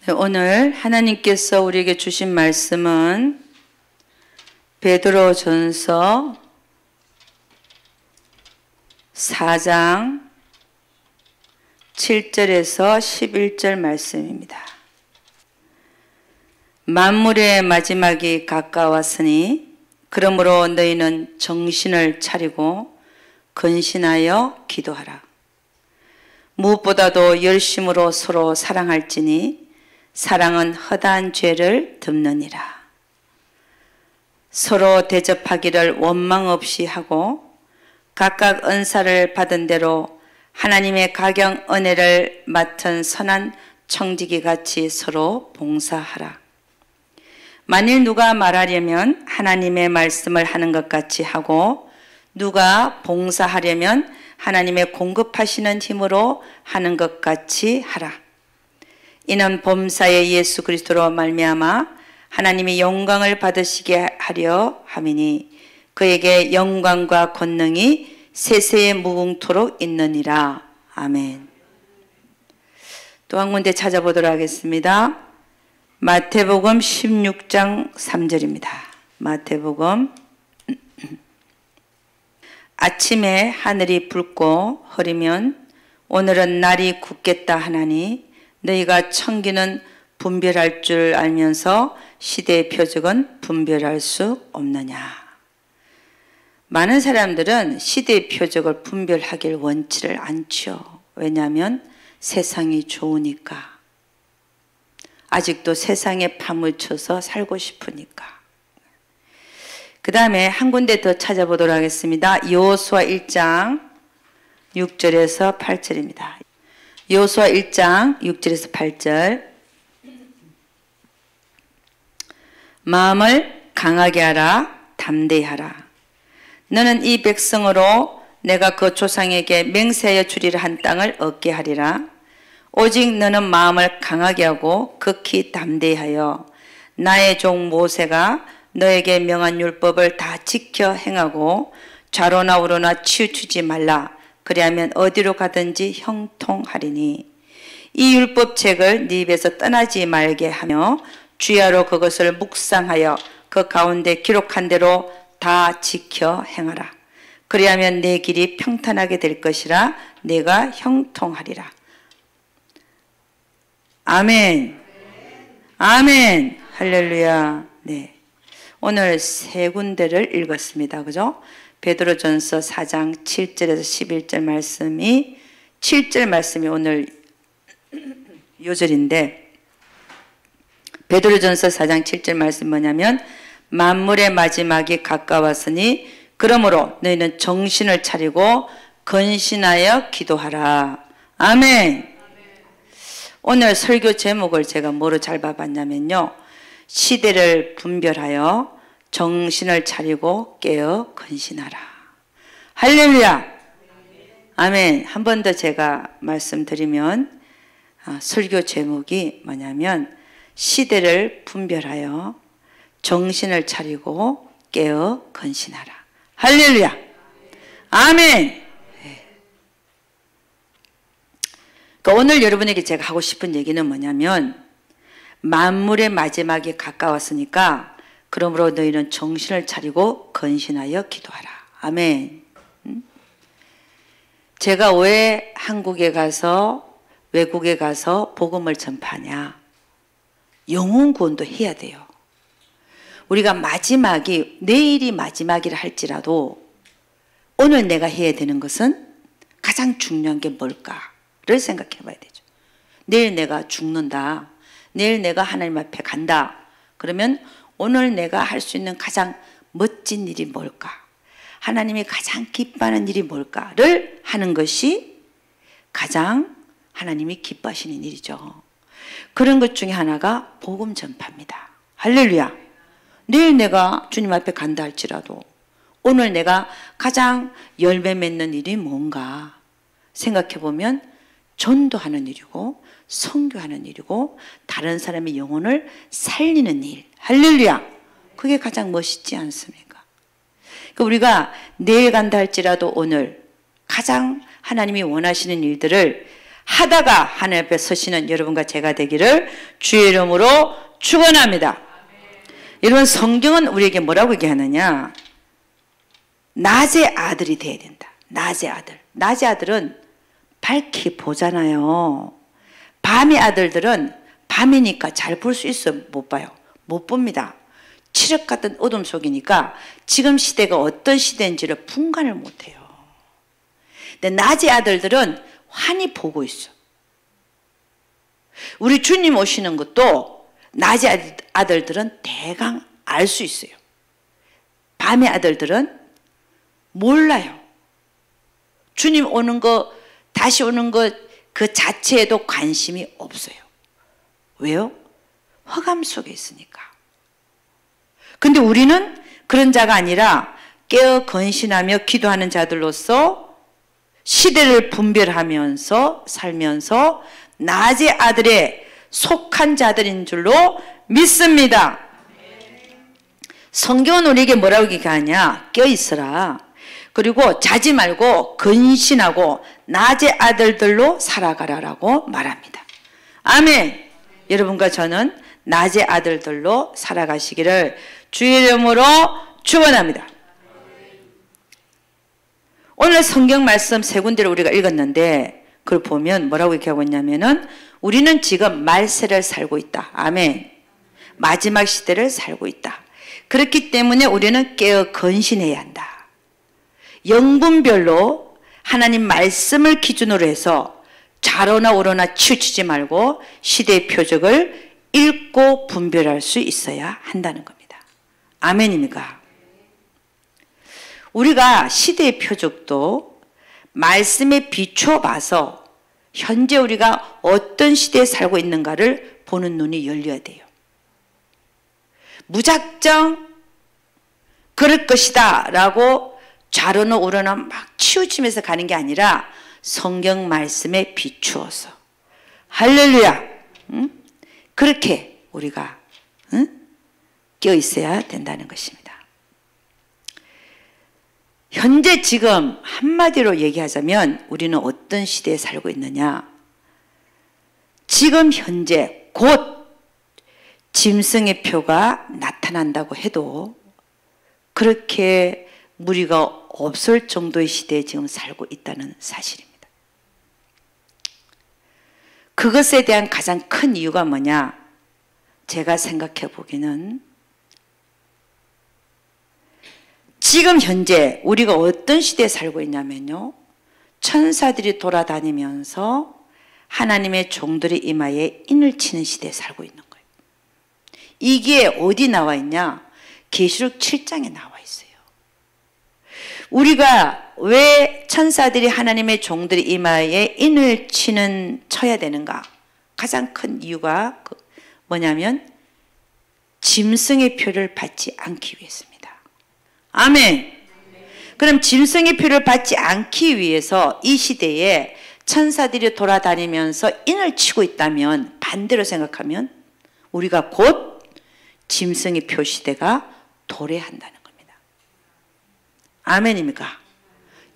네, 오늘 하나님께서 우리에게 주신 말씀은 베드로전서 4장 7절에서 11절 말씀입니다. 만물의 마지막이 가까웠으니 그러므로 너희는 정신을 차리고 근신하여 기도하라. 무엇보다도 열심으로 서로 사랑할지니 사랑은 허다한 죄를 덮느니라. 서로 대접하기를 원망 없이 하고 각각 은사를 받은 대로 하나님의 가경 은혜를 맡은 선한 청지기 같이 서로 봉사하라. 만일 누가 말하려면 하나님의 말씀을 하는 것 같이 하고 누가 봉사하려면 하나님의 공급하시는 힘으로 하는 것 같이 하라. 이는 범사의 예수 그리스도로 말미암아 하나님이 영광을 받으시게 하려 함이니 그에게 영광과 권능이 세세에 무궁토록 있느니라. 아멘. 또 한 군데 찾아보도록 하겠습니다. 마태복음 16장 3절입니다. 마태복음 아침에 하늘이 붉고 흐리면 오늘은 날이 굳겠다 하나니 너희가 청기는 분별할 줄 알면서 시대의 표적은 분별할 수 없느냐. 많은 사람들은 시대의 표적을 분별하길 원치를 않죠. 왜냐하면 세상이 좋으니까. 아직도 세상에 파묻혀서 살고 싶으니까. 그 다음에 한 군데 더 찾아보도록 하겠습니다. 여호수아 1장 6절에서 8절입니다. 여호수아 1장 6절에서 8절. 마음을 강하게 하라, 담대히 하라. 너는 이 백성으로 내가 그 조상에게 맹세하여 주리라 한 땅을 얻게 하리라. 오직 너는 마음을 강하게 하고 극히 담대히 하여 나의 종 모세가 너에게 명한 율법을 다 지켜 행하고 좌로나 우로나 치우치지 말라. 그리하면 어디로 가든지 형통하리니 이 율법책을 네 입에서 떠나지 말게 하며 주야로 그것을 묵상하여 그 가운데 기록한 대로 다 지켜 행하라. 그리하면 내 길이 평탄하게 될 것이라 내가 형통하리라. 아멘. 아멘. 할렐루야. 네. 오늘 세 군데를 읽었습니다. 그죠? 베드로전서 4장 7절에서 11절 말씀이 7절 말씀이 오늘 요절인데 베드로전서 4장 7절 말씀 뭐냐면 만물의 마지막이 가까웠으니 그러므로 너희는 정신을 차리고 근신하여 기도하라. 아멘. 오늘 설교 제목을 제가 뭐로 잘 봐봤냐면요. 시대를 분별하여 정신을 차리고 깨어 근신하라. 할렐루야. 아멘. 한 번 더 제가 말씀드리면 설교 제목이 뭐냐면 시대를 분별하여 정신을 차리고 깨어 근신하라. 할렐루야. 아멘. 그러니까 오늘 여러분에게 제가 하고 싶은 얘기는 뭐냐면 만물의 마지막이 가까웠으니까 그러므로 너희는 정신을 차리고 근신하여 기도하라. 아멘. 제가 왜 한국에 가서 외국에 가서 복음을 전파하냐. 영혼 구원도 해야 돼요. 우리가 마지막이 내일이 마지막이라 할지라도 오늘 내가 해야 되는 것은 가장 중요한 게 뭘까를 생각해 봐야 되죠. 내일 내가 죽는다. 내일 내가 하나님 앞에 간다. 그러면 오늘 내가 할 수 있는 가장 멋진 일이 뭘까? 하나님이 가장 기뻐하는 일이 뭘까를 하는 것이 가장 하나님이 기뻐하시는 일이죠. 그런 것 중에 하나가 복음 전파입니다. 할렐루야. 내일 내가 주님 앞에 간다 할지라도 오늘 내가 가장 열매 맺는 일이 뭔가 생각해 보면 전도하는 일이고 선교하는 일이고 다른 사람의 영혼을 살리는 일. 할렐루야. 그게 가장 멋있지 않습니까? 그러니까 우리가 내일 간다 할지라도 오늘 가장 하나님이 원하시는 일들을 하다가 하나님 앞에 서시는 여러분과 제가 되기를 주의 이름으로 축원합니다. 여러분, 성경은 우리에게 뭐라고 얘기하느냐? 낮의 아들이 돼야 된다. 낮의 아들. 낮의 아들은 밝히 보잖아요. 밤의 아들들은 밤이니까 잘 볼 수 있어요? 못 봐요? 못 봅니다. 칠흑 같은 어둠 속이니까 지금 시대가 어떤 시대인지를 분간을 못해요. 근데 낮의 아들들은 환히 보고 있어. 우리 주님 오시는 것도 낮의 아들들은 대강 알 수 있어요. 밤의 아들들은 몰라요. 주님 오는 거, 다시 오는 것 그 자체에도 관심이 없어요. 왜요? 허감 속에 있으니까. 근데 우리는 그런 자가 아니라 깨어 건신하며 기도하는 자들로서 시대를 분별하면서 살면서 낮의 아들에 속한 자들인 줄로 믿습니다. 성경은 우리에게 뭐라고 얘기하냐? 껴있으라. 그리고 자지 말고 근신하고 낮의 아들들로 살아가라라고 말합니다. 아멘. 여러분과 저는 낮의 아들들로 살아가시기를 주의 이름으로 축원합니다. 오늘 성경 말씀 세 군데를 우리가 읽었는데 그걸 보면 뭐라고 얘기하고 있냐면은 우리는 지금 말세를 살고 있다. 아멘. 마지막 시대를 살고 있다. 그렇기 때문에 우리는 깨어 건신해야 한다. 영분별로 하나님 말씀을 기준으로 해서 좌로나 우로나 치우치지 말고 시대의 표적을 읽고 분별할 수 있어야 한다는 겁니다. 아멘입니까? 우리가 시대의 표적도 말씀에 비춰봐서 현재 우리가 어떤 시대에 살고 있는가를 보는 눈이 열려야 돼요. 무작정 그럴 것이다 라고 좌로나 우로나 막 치우치면서 가는 게 아니라 성경 말씀에 비추어서 할렐루야. 그렇게 우리가 끼어 있어야 된다는 것입니다. 현재 지금 한마디로 얘기하자면 우리는 어떤 시대에 살고 있느냐? 지금 현재 곧 짐승의 표가 나타난다고 해도 그렇게 무리가 없을 정도의 시대에 지금 살고 있다는 사실입니다. 그것에 대한 가장 큰 이유가 뭐냐? 제가 생각해 보기에는 지금 현재 우리가 어떤 시대에 살고 있냐면요, 천사들이 돌아다니면서 하나님의 종들의 이마에 인을 치는 시대에 살고 있는 거예요. 이게 어디 나와 있냐? 계시록 7장에 나와 있어요. 우리가 왜 천사들이 하나님의 종들의 이마에 인을 쳐야 되는가? 가장 큰 이유가 뭐냐면 짐승의 표를 받지 않기 위해서입니다. 아멘. 그럼 짐승의 표를 받지 않기 위해서 이 시대에 천사들이 돌아다니면서 인을 치고 있다면, 반대로 생각하면 우리가 곧 짐승의 표 시대가 도래한다는 겁니다. 아멘입니까?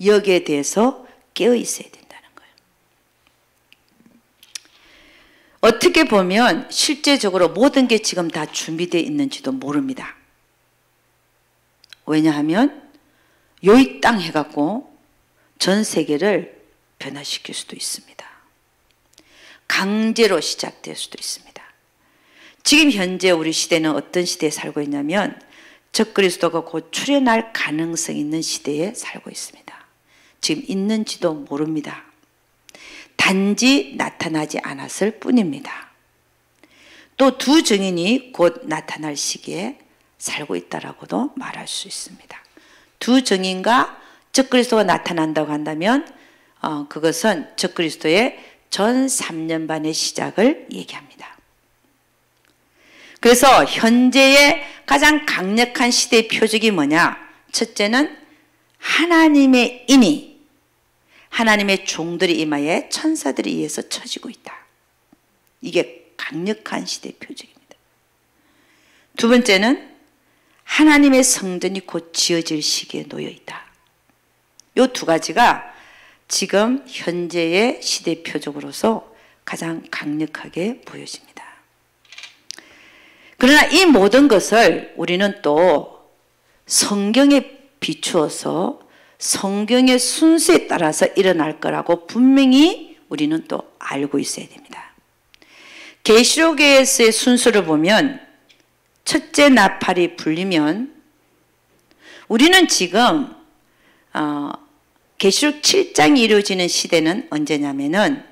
여기에 대해서 깨어 있어야 된다는 거예요. 어떻게 보면 실제적으로 모든 게 지금 다 준비되어 있는지도 모릅니다. 왜냐하면 요이 땅 해갖고 전 세계를 변화시킬 수도 있습니다. 강제로 시작될 수도 있습니다. 지금 현재 우리 시대는 어떤 시대에 살고 있냐면 적그리스도가 곧 출현할 가능성이 있는 시대에 살고 있습니다. 지금 있는지도 모릅니다. 단지 나타나지 않았을 뿐입니다. 또 두 증인이 곧 나타날 시기에 살고 있다라고도 말할 수 있습니다. 두 증인과 적그리스도가 나타난다고 한다면 그것은 적그리스도의 전 3년 반의 시작을 얘기합니다. 그래서 현재의 가장 강력한 시대의 표적이 뭐냐? 첫째는 하나님의 인이 하나님의 종들의 이마에 천사들에 의해서 쳐지고 있다. 이게 강력한 시대의 표적입니다. 두 번째는 하나님의 성전이 곧 지어질 시기에 놓여 있다. 이 두 가지가 지금 현재의 시대 표적으로서 가장 강력하게 보여집니다. 그러나 이 모든 것을 우리는 또 성경에 비추어서 성경의 순서에 따라서 일어날 거라고 분명히 우리는 또 알고 있어야 됩니다. 계시록에서의 순서를 보면 첫째 나팔이 불리면 우리는 지금 계시록 7장이 이루어지는 시대는 언제냐면은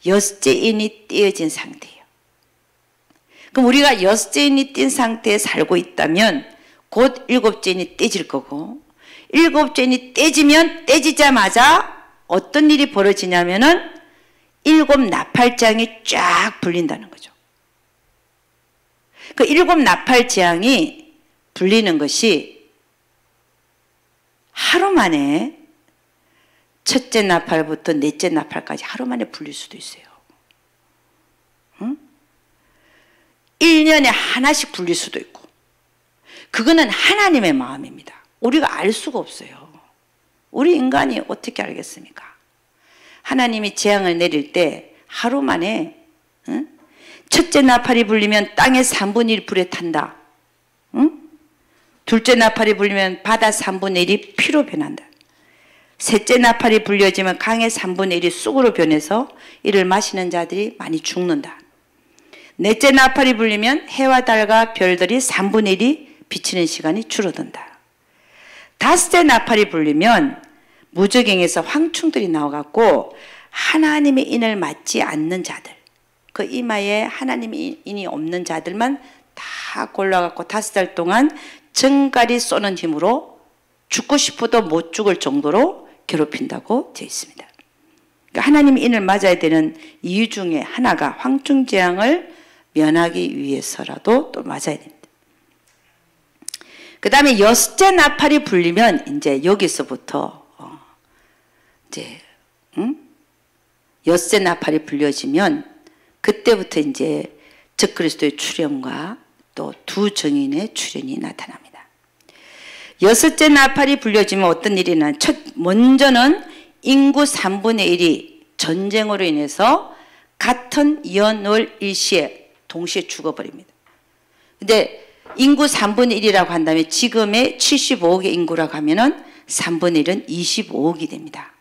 여섯째 인이 띄어진 상태예요. 그럼 우리가 여섯째 인이 띈 상태에 살고 있다면 곧 일곱째 인이 떼질 거고, 일곱째 인이 떼지자마자 어떤 일이 벌어지냐면은 일곱 나팔장이 쫙 불린다는 거죠. 그 일곱 나팔장이 불리는 것이 하루 만에 첫째 나팔부터 넷째 나팔까지 하루 만에 불릴 수도 있어요. 응? 1년에 하나씩 불릴 수도 있고, 그거는 하나님의 마음입니다. 우리가 알 수가 없어요. 우리 인간이 어떻게 알겠습니까? 하나님이 재앙을 내릴 때 하루 만에, 응? 첫째 나팔이 불리면 땅의 3분의 1 불에 탄다. 응? 둘째 나팔이 불리면 바다 3분의 1이 피로 변한다. 셋째 나팔이 불려지면 강의 3분의 1이 쑥으로 변해서 이를 마시는 자들이 많이 죽는다. 넷째 나팔이 불리면 해와 달과 별들이 3분의 1이 비치는 시간이 줄어든다. 다섯째 나팔이 불리면 무저갱에서 황충들이 나와갖고 하나님의 인을 맞지 않는 자들, 그 이마에 하나님의 인이 없는 자들만 다 골라갖고 5달 동안 정갈이 쏘는 힘으로 죽고 싶어도 못 죽을 정도로 괴롭힌다고 되어 있습니다. 그러니까 하나님의 인을 맞아야 되는 이유 중에 하나가 황충재앙을 면하기 위해서라도 또 맞아야 됩니다. 그 다음에 여섯째 나팔이 불리면 이제 여기서부터 이제 여섯째 나팔이 불려지면 그때부터 이제 적그리스도의 출현과 또 두 증인의 출현이 나타납니다. 여섯째 나팔이 불려지면 어떤 일이 나냐? 먼저는 인구 3분의 1이 전쟁으로 인해서 같은 연, 월, 일시에 동시에 죽어버립니다. 근데 인구 3분의 1이라고 한다면 지금의 75억의 인구라고 하면은 3분의 1은 25억이 됩니다.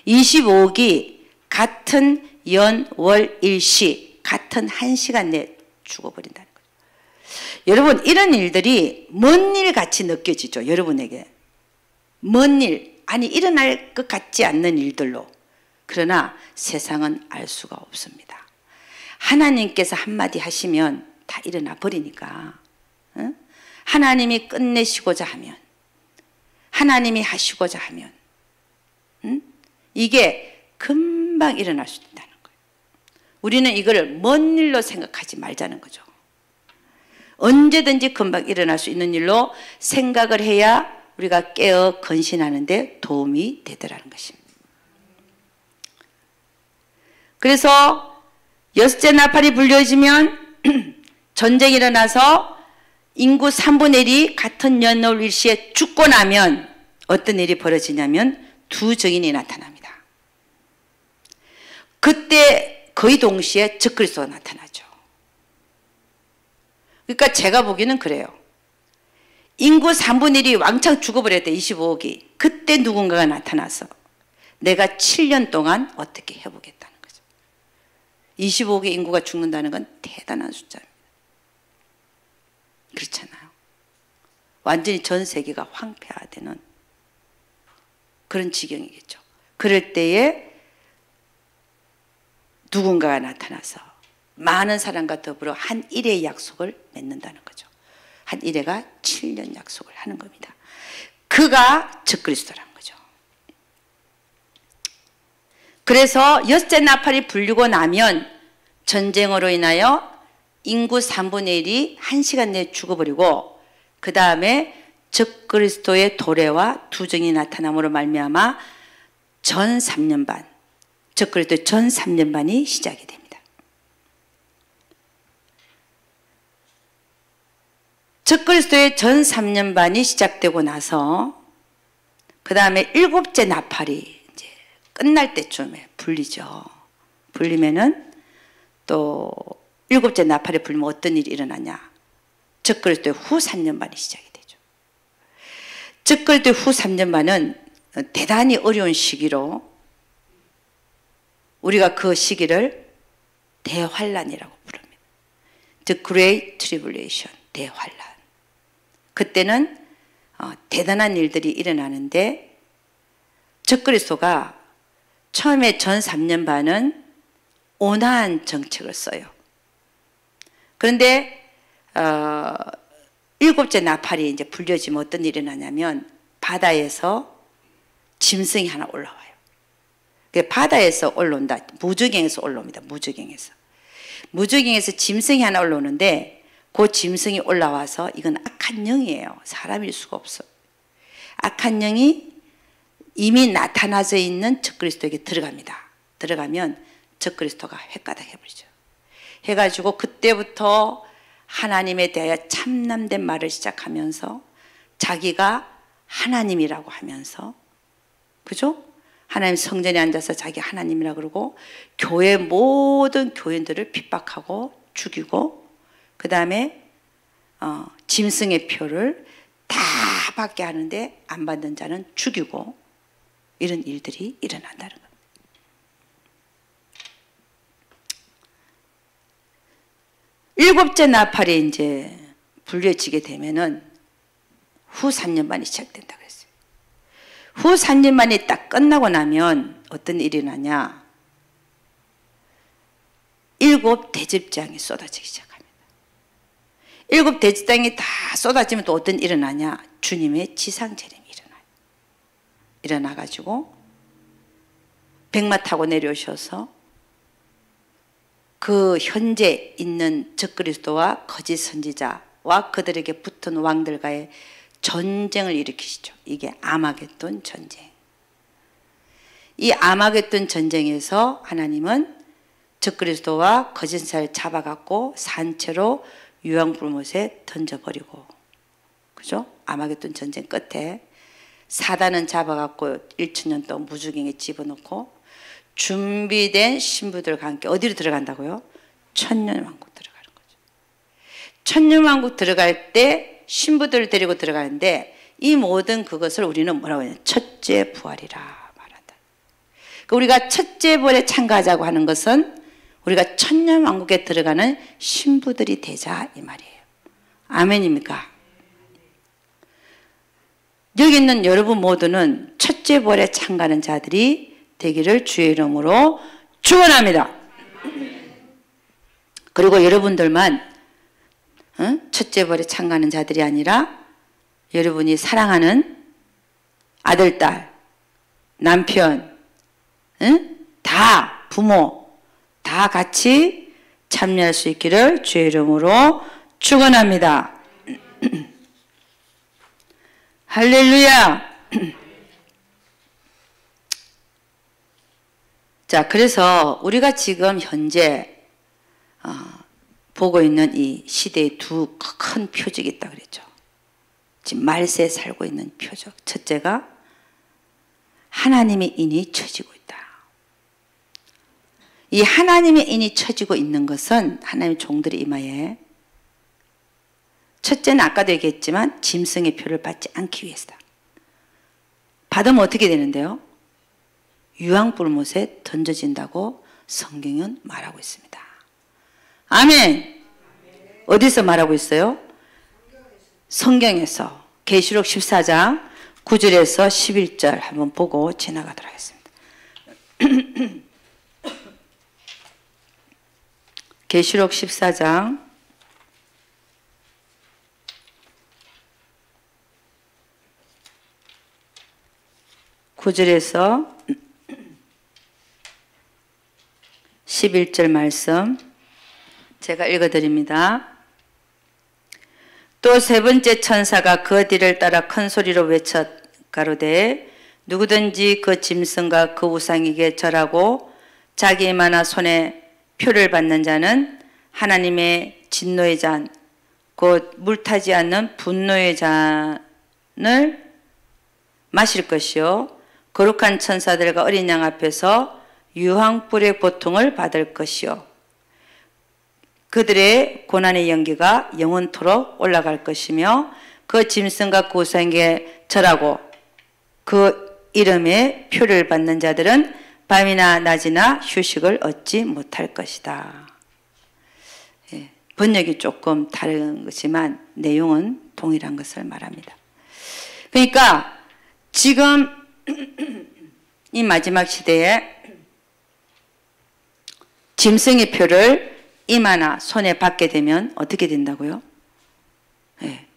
25억이 같은 연, 월, 일시, 같은 1시간 내에 죽어버린다는 거죠. 여러분, 이런 일들이 먼 일 같이 느껴지죠. 여러분에게. 먼 일, 아니 일어날 것 같지 않는 일들로. 그러나 세상은 알 수가 없습니다. 하나님께서 한마디 하시면 다 일어나 버리니까. 응? 하나님이 끝내시고자 하면, 하나님이 하시고자 하면, 응? 이게 금방 일어날 수 있다는 거예요. 우리는 이걸 먼 일로 생각하지 말자는 거죠. 언제든지 금방 일어날 수 있는 일로 생각을 해야 우리가 깨어 건신하는 데 도움이 되더라는 것입니다. 그래서 여섯째 나팔이 불려지면 전쟁이 일어나서 인구 3분의 1이 같은 연월 일시에 죽고 나면 어떤 일이 벌어지냐면 두 증인이 나타납니다. 그때 거의 동시에 적그리스도가 나타나죠. 그러니까 제가 보기에는 그래요. 인구 3분의 1이 왕창 죽어버렸대, 25억이. 그때 누군가가 나타나서 내가 7년 동안 어떻게 해보겠다는 거죠. 25억의 인구가 죽는다는 건 대단한 숫자입니다. 그렇잖아요. 완전히 전 세계가 황폐화되는 그런 지경이겠죠. 그럴 때에 누군가가 나타나서 많은 사람과 더불어 한 일의 약속을 맺는다는 거죠. 한 일회가 7년 약속을 하는 겁니다. 그가 적그리스도라는 거죠. 그래서 여섯째 나팔이 불리고 나면 전쟁으로 인하여 인구 3분의 1이 1시간 내에 죽어버리고, 그 다음에 적그리스도의 도래와 두정이 나타남으로 말미암아 전 3년 반, 적그리스도의 전 3년 반이 시작이 됩니다. 적그리스도의 전 3년 반이 시작되고 나서 그 다음에 일곱째 나팔이 이제 끝날 때쯤에 불리죠. 불리면은 또 일곱째 나팔에 불리면 어떤 일이 일어나냐. 적그리스도의 후 3년 반이 시작이 되죠. 적그리스도의 후 3년 반은 대단히 어려운 시기로 우리가 그 시기를 대환란이라고 부릅니다. The Great Tribulation, 대환란. 그때는 대단한 일들이 일어나는데 적그리스도가 처음에 전 3년 반은 온화한 정책을 써요. 그런데 일곱째 나팔이 이제 불려지면 어떤 일이 일어나냐면 바다에서 짐승이 하나 올라와요. 바다에서 올라온다. 무저갱에서 올라옵니다. 무저갱에서 짐승이 하나 올라오는데 그 짐승이 올라와서 이건 악한 영이에요. 사람일 수가 없어. 악한 영이 이미 나타나져 있는 적그리스도에게 들어갑니다. 들어가면 적그리스도가 횟가닥 해버리죠. 해가지고 그때부터 하나님에 대하여 참남된 말을 시작하면서 자기가 하나님이라고 하면서, 그죠? 하나님 성전에 앉아서 자기 하나님이라고 그러고 교회 모든 교인들을 핍박하고 죽이고 그 다음에 짐승의 표를 다 받게 하는데 안 받는 자는 죽이고 이런 일들이 일어난다는 겁니다. 일곱째 나팔이 이제 불려지게 되면은 후 3년 만이 시작된다 그랬어요. 후 3년 만이 딱 끝나고 나면 어떤 일이 나냐. 일곱 대접장이 쏟아지기 시작합니다. 일곱 대접장이 다 쏟아지면 또 어떤 일이 일어나냐. 주님의 지상재림이 일어나요. 일어나가지고 백마 타고 내려오셔서 그 현재 있는 적그리스도와 거짓 선지자와 그들에게 붙은 왕들과의 전쟁을 일으키시죠. 이게 아마겟돈 전쟁. 이 아마겟돈 전쟁에서 하나님은 적그리스도와 거짓 선지자를 잡아갖고 산채로 유황불못에 던져버리고, 그죠? 아마겟돈 전쟁 끝에 사단은 잡아갖고 1000년 동안 무주경에 집어넣고 준비된 신부들과 함께 어디로 들어간다고요? 천년왕국 들어가는 거죠. 천년왕국 들어갈 때 신부들을 데리고 들어가는데 이 모든 그것을 우리는 뭐라고 하냐? 첫째 부활이라 말한다. 그러니까 우리가 첫째 부활에 참가하자고 하는 것은 우리가 천년왕국에 들어가는 신부들이 되자 이 말이에요. 아멘입니까? 여기 있는 여러분 모두는 첫째 부활에 참가하는 자들이 되기를 주의 이름으로 축원합니다. 그리고 여러분들만 첫째 부활에 참가하는 자들이 아니라 여러분이 사랑하는 아들, 딸, 남편, 다 부모 다 같이 참여할 수 있기를 주의 이름으로 축원합니다. 할렐루야. 자, 그래서 우리가 지금 현재 보고 있는 이 시대의 두 큰 표적이 있다고 그랬죠. 지금 말세에 살고 있는 표적. 첫째가 하나님의 인이 처지고 있다. 이 하나님의 인이 처지고 있는 것은 하나님의 종들의 이마에, 첫째는 아까도 얘기했지만 짐승의 표를 받지 않기 위해서다. 받으면 어떻게 되는데요? 유황불못에 던져진다고 성경은 말하고 있습니다. 아멘. 어디서 말하고 있어요? 성경에서. 계시록 14장 9절에서 11절 한번 보고 지나가도록 하겠습니다. 계시록 14장 9절에서 11절 말씀 제가 읽어드립니다. 또 세 번째 천사가 그 뒤를 따라 큰 소리로 외쳐 가로되 누구든지 그 짐승과 그 우상에게 절하고 자기 만화 손에 표를 받는 자는 하나님의 진노의 잔 곧 물타지 않는 분노의 잔을 마실 것이요 거룩한 천사들과 어린 양 앞에서 유황불의 고통을 받을 것이요 그들의 고난의 연기가 영원토록 올라갈 것이며 그 짐승과 그 우상에게 절하고 그 이름의 표를 받는 자들은 밤이나 낮이나 휴식을 얻지 못할 것이다. 예, 번역이 조금 다른 것이지만 내용은 동일한 것을 말합니다. 그러니까 지금 이 마지막 시대에 짐승의 표를 이마나 손에 받게 되면 어떻게 된다고요? 예,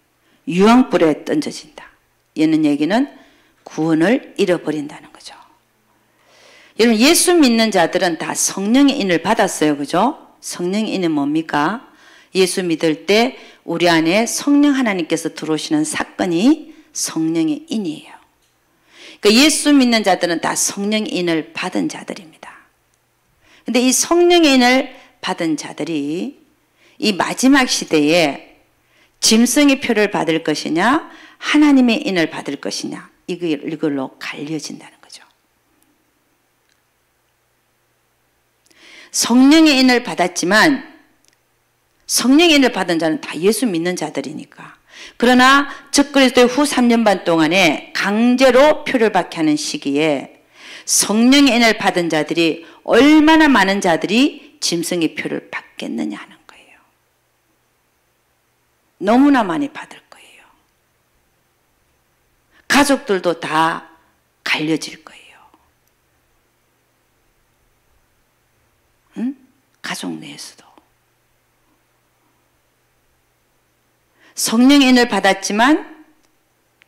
유황불에 던져진다. 이는 얘기는 구원을 잃어버린다는 거죠. 여러분 예수 믿는 자들은 다 성령의 인을 받았어요. 그죠? 성령의 인은 뭡니까? 예수 믿을 때 우리 안에 성령 하나님께서 들어오시는 사건이 성령의 인이에요. 그러니까 예수 믿는 자들은 다 성령의 인을 받은 자들입니다. 근데 이 성령의 인을 받은 자들이 이 마지막 시대에 짐승의 표를 받을 것이냐 하나님의 인을 받을 것이냐 이걸로 갈려진다는 거죠. 성령의 인을 받았지만 성령의 인을 받은 자는 다 예수 믿는 자들이니까. 그러나 적그리스도의 후 3년 반 동안에 강제로 표를 받게 하는 시기에 성령의 인을 받은 자들이 얼마나 많은 자들이 짐승의 표를 받겠느냐 하는 거예요. 너무나 많이 받을 거예요. 가족들도 다 갈려질 거예요. 응? 가족 내에서도. 성령의 인을 받았지만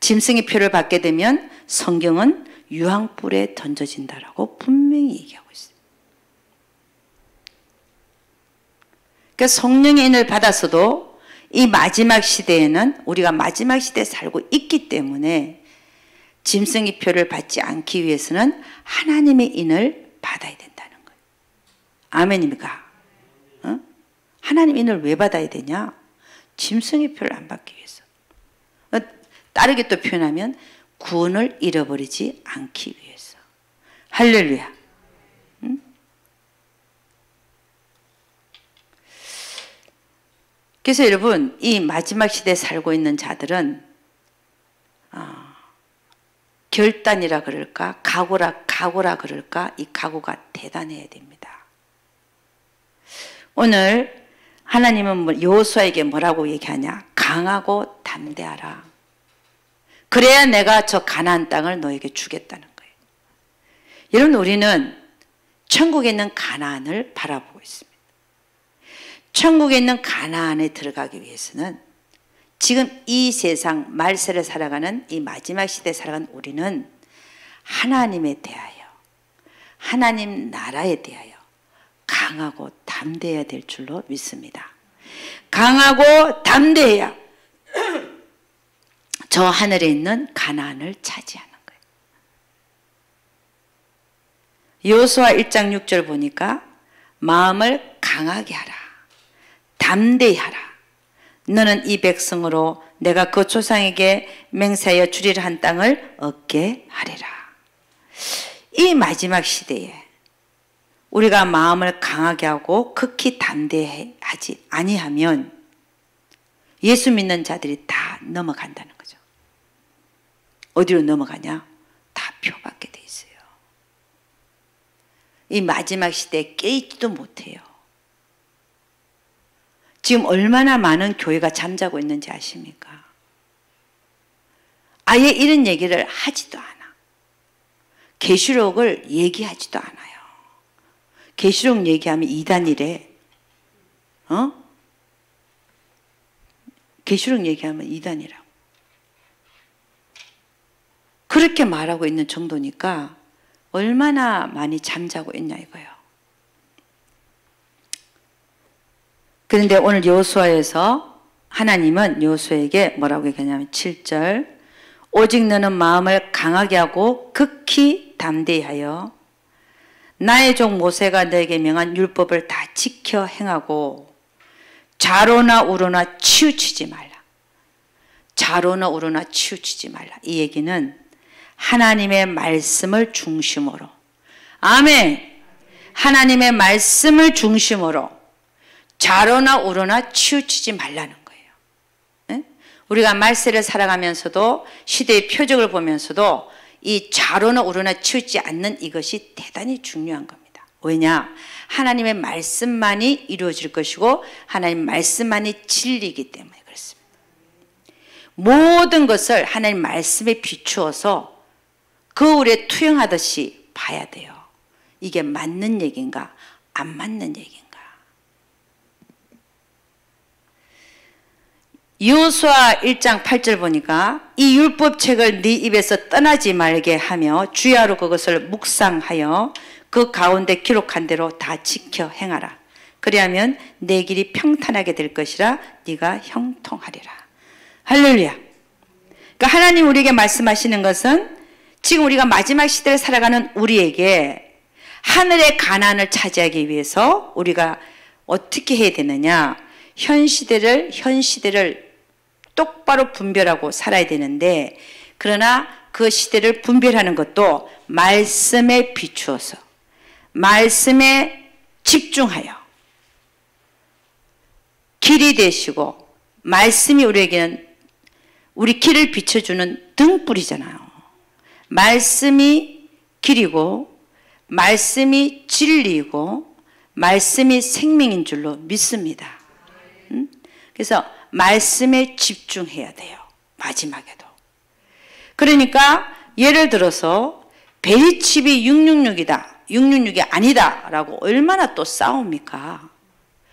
짐승의 표를 받게 되면 성경은 유황불에 던져진다라고 분명히 얘기하고 있어요. 그러니까 성령의 인을 받았어도 이 마지막 시대에는 우리가 마지막 시대에 살고 있기 때문에 짐승의 표를 받지 않기 위해서는 하나님의 인을 받아야 된다는 거예요. 아멘입니까? 어? 하나님 인을 왜 받아야 되냐? 짐승의 표를 안 받기 위해서. 다르게 또 표현하면 구원을 잃어버리지 않기 위해서. 할렐루야. 응? 그래서 여러분 이 마지막 시대에 살고 있는 자들은 결단이라 그럴까 각오라 그럴까 이 각오가 대단해야 됩니다. 오늘 하나님은 여호수아에게 뭐라고 얘기하냐? 강하고 담대하라. 그래야 내가 저 가나안 땅을 너에게 주겠다는 거예요. 여러분 우리는 천국에 있는 가나안을 바라보고 있습니다. 천국에 있는 가나안에 들어가기 위해서는 지금 이 세상 말세를 살아가는 이 마지막 시대에 살아가는 우리는 하나님에 대하여 하나님 나라에 대하여 강하고 담대해야 될 줄로 믿습니다. 강하고 담대해야 저 하늘에 있는 가나안을 차지하는 거예요. 여호수아 1장 6절 보니까 마음을 강하게 하라. 담대히 하라. 너는 이 백성으로 내가 그 조상에게 맹세하여 주리라 한 땅을 얻게 하리라. 이 마지막 시대에 우리가 마음을 강하게 하고 극히 담대하지 아니하면 예수 믿는 자들이 다 넘어간다는 거죠. 어디로 넘어가냐? 다 표받게 돼 있어요. 이 마지막 시대에 깨있지도 못해요. 지금 얼마나 많은 교회가 잠자고 있는지 아십니까? 아예 이런 얘기를 하지도 않아. 계시록을 얘기하지도 않아요. 계시록 얘기하면 이단이래. 계시록 얘기하면 이단이라고. 그렇게 말하고 있는 정도니까 얼마나 많이 잠자고 있냐 이거예요. 그런데 오늘 여호수아에서 하나님은 여호수아에게 뭐라고 얘기하냐면 7절 오직 너는 마음을 강하게 하고 극히 담대히 하여 나의 종 모세가 너에게 명한 율법을 다 지켜 행하고 좌로나 우로나 치우치지 말라. 좌로나 우로나 치우치지 말라. 이 얘기는 하나님의 말씀을 중심으로. 아멘. 하나님의 말씀을 중심으로 좌로나 우로나 치우치지 말라는 거예요. 네? 우리가 말세를 살아가면서도 시대의 표적을 보면서도 이 좌로나 우로나 치우치지 않는 이것이 대단히 중요한 겁니다. 왜냐? 하나님의 말씀만이 이루어질 것이고 하나님 말씀만이 진리이기 때문에 그렇습니다. 모든 것을 하나님 말씀에 비추어서 거울에 투영하듯이 봐야 돼요. 이게 맞는 얘기인가 안 맞는 얘기인가. 여호수아 1장 8절 보니까 이 율법책을 네 입에서 떠나지 말게 하며 주야로 그것을 묵상하여 그 가운데 기록한 대로 다 지켜 행하라. 그리하면 내 길이 평탄하게 될 것이라 네가 형통하리라. 할렐루야. 그러니까 하나님 우리에게 말씀하시는 것은 지금 우리가 마지막 시대를 살아가는 우리에게 하늘의 가난을 차지하기 위해서 우리가 어떻게 해야 되느냐. 현 시대를 똑바로 분별하고 살아야 되는데 그러나 그 시대를 분별하는 것도 말씀에 비추어서 말씀에 집중하여 길이 되시고 말씀이 우리에게는 우리 길을 비춰주는 등불이잖아요. 말씀이 길이고 말씀이 진리이고 말씀이 생명인 줄로 믿습니다. 그래서 말씀에 집중해야 돼요. 마지막에도. 그러니까 예를 들어서 베리칩이 666이다. 666이 아니다 라고 얼마나 또 싸웁니까?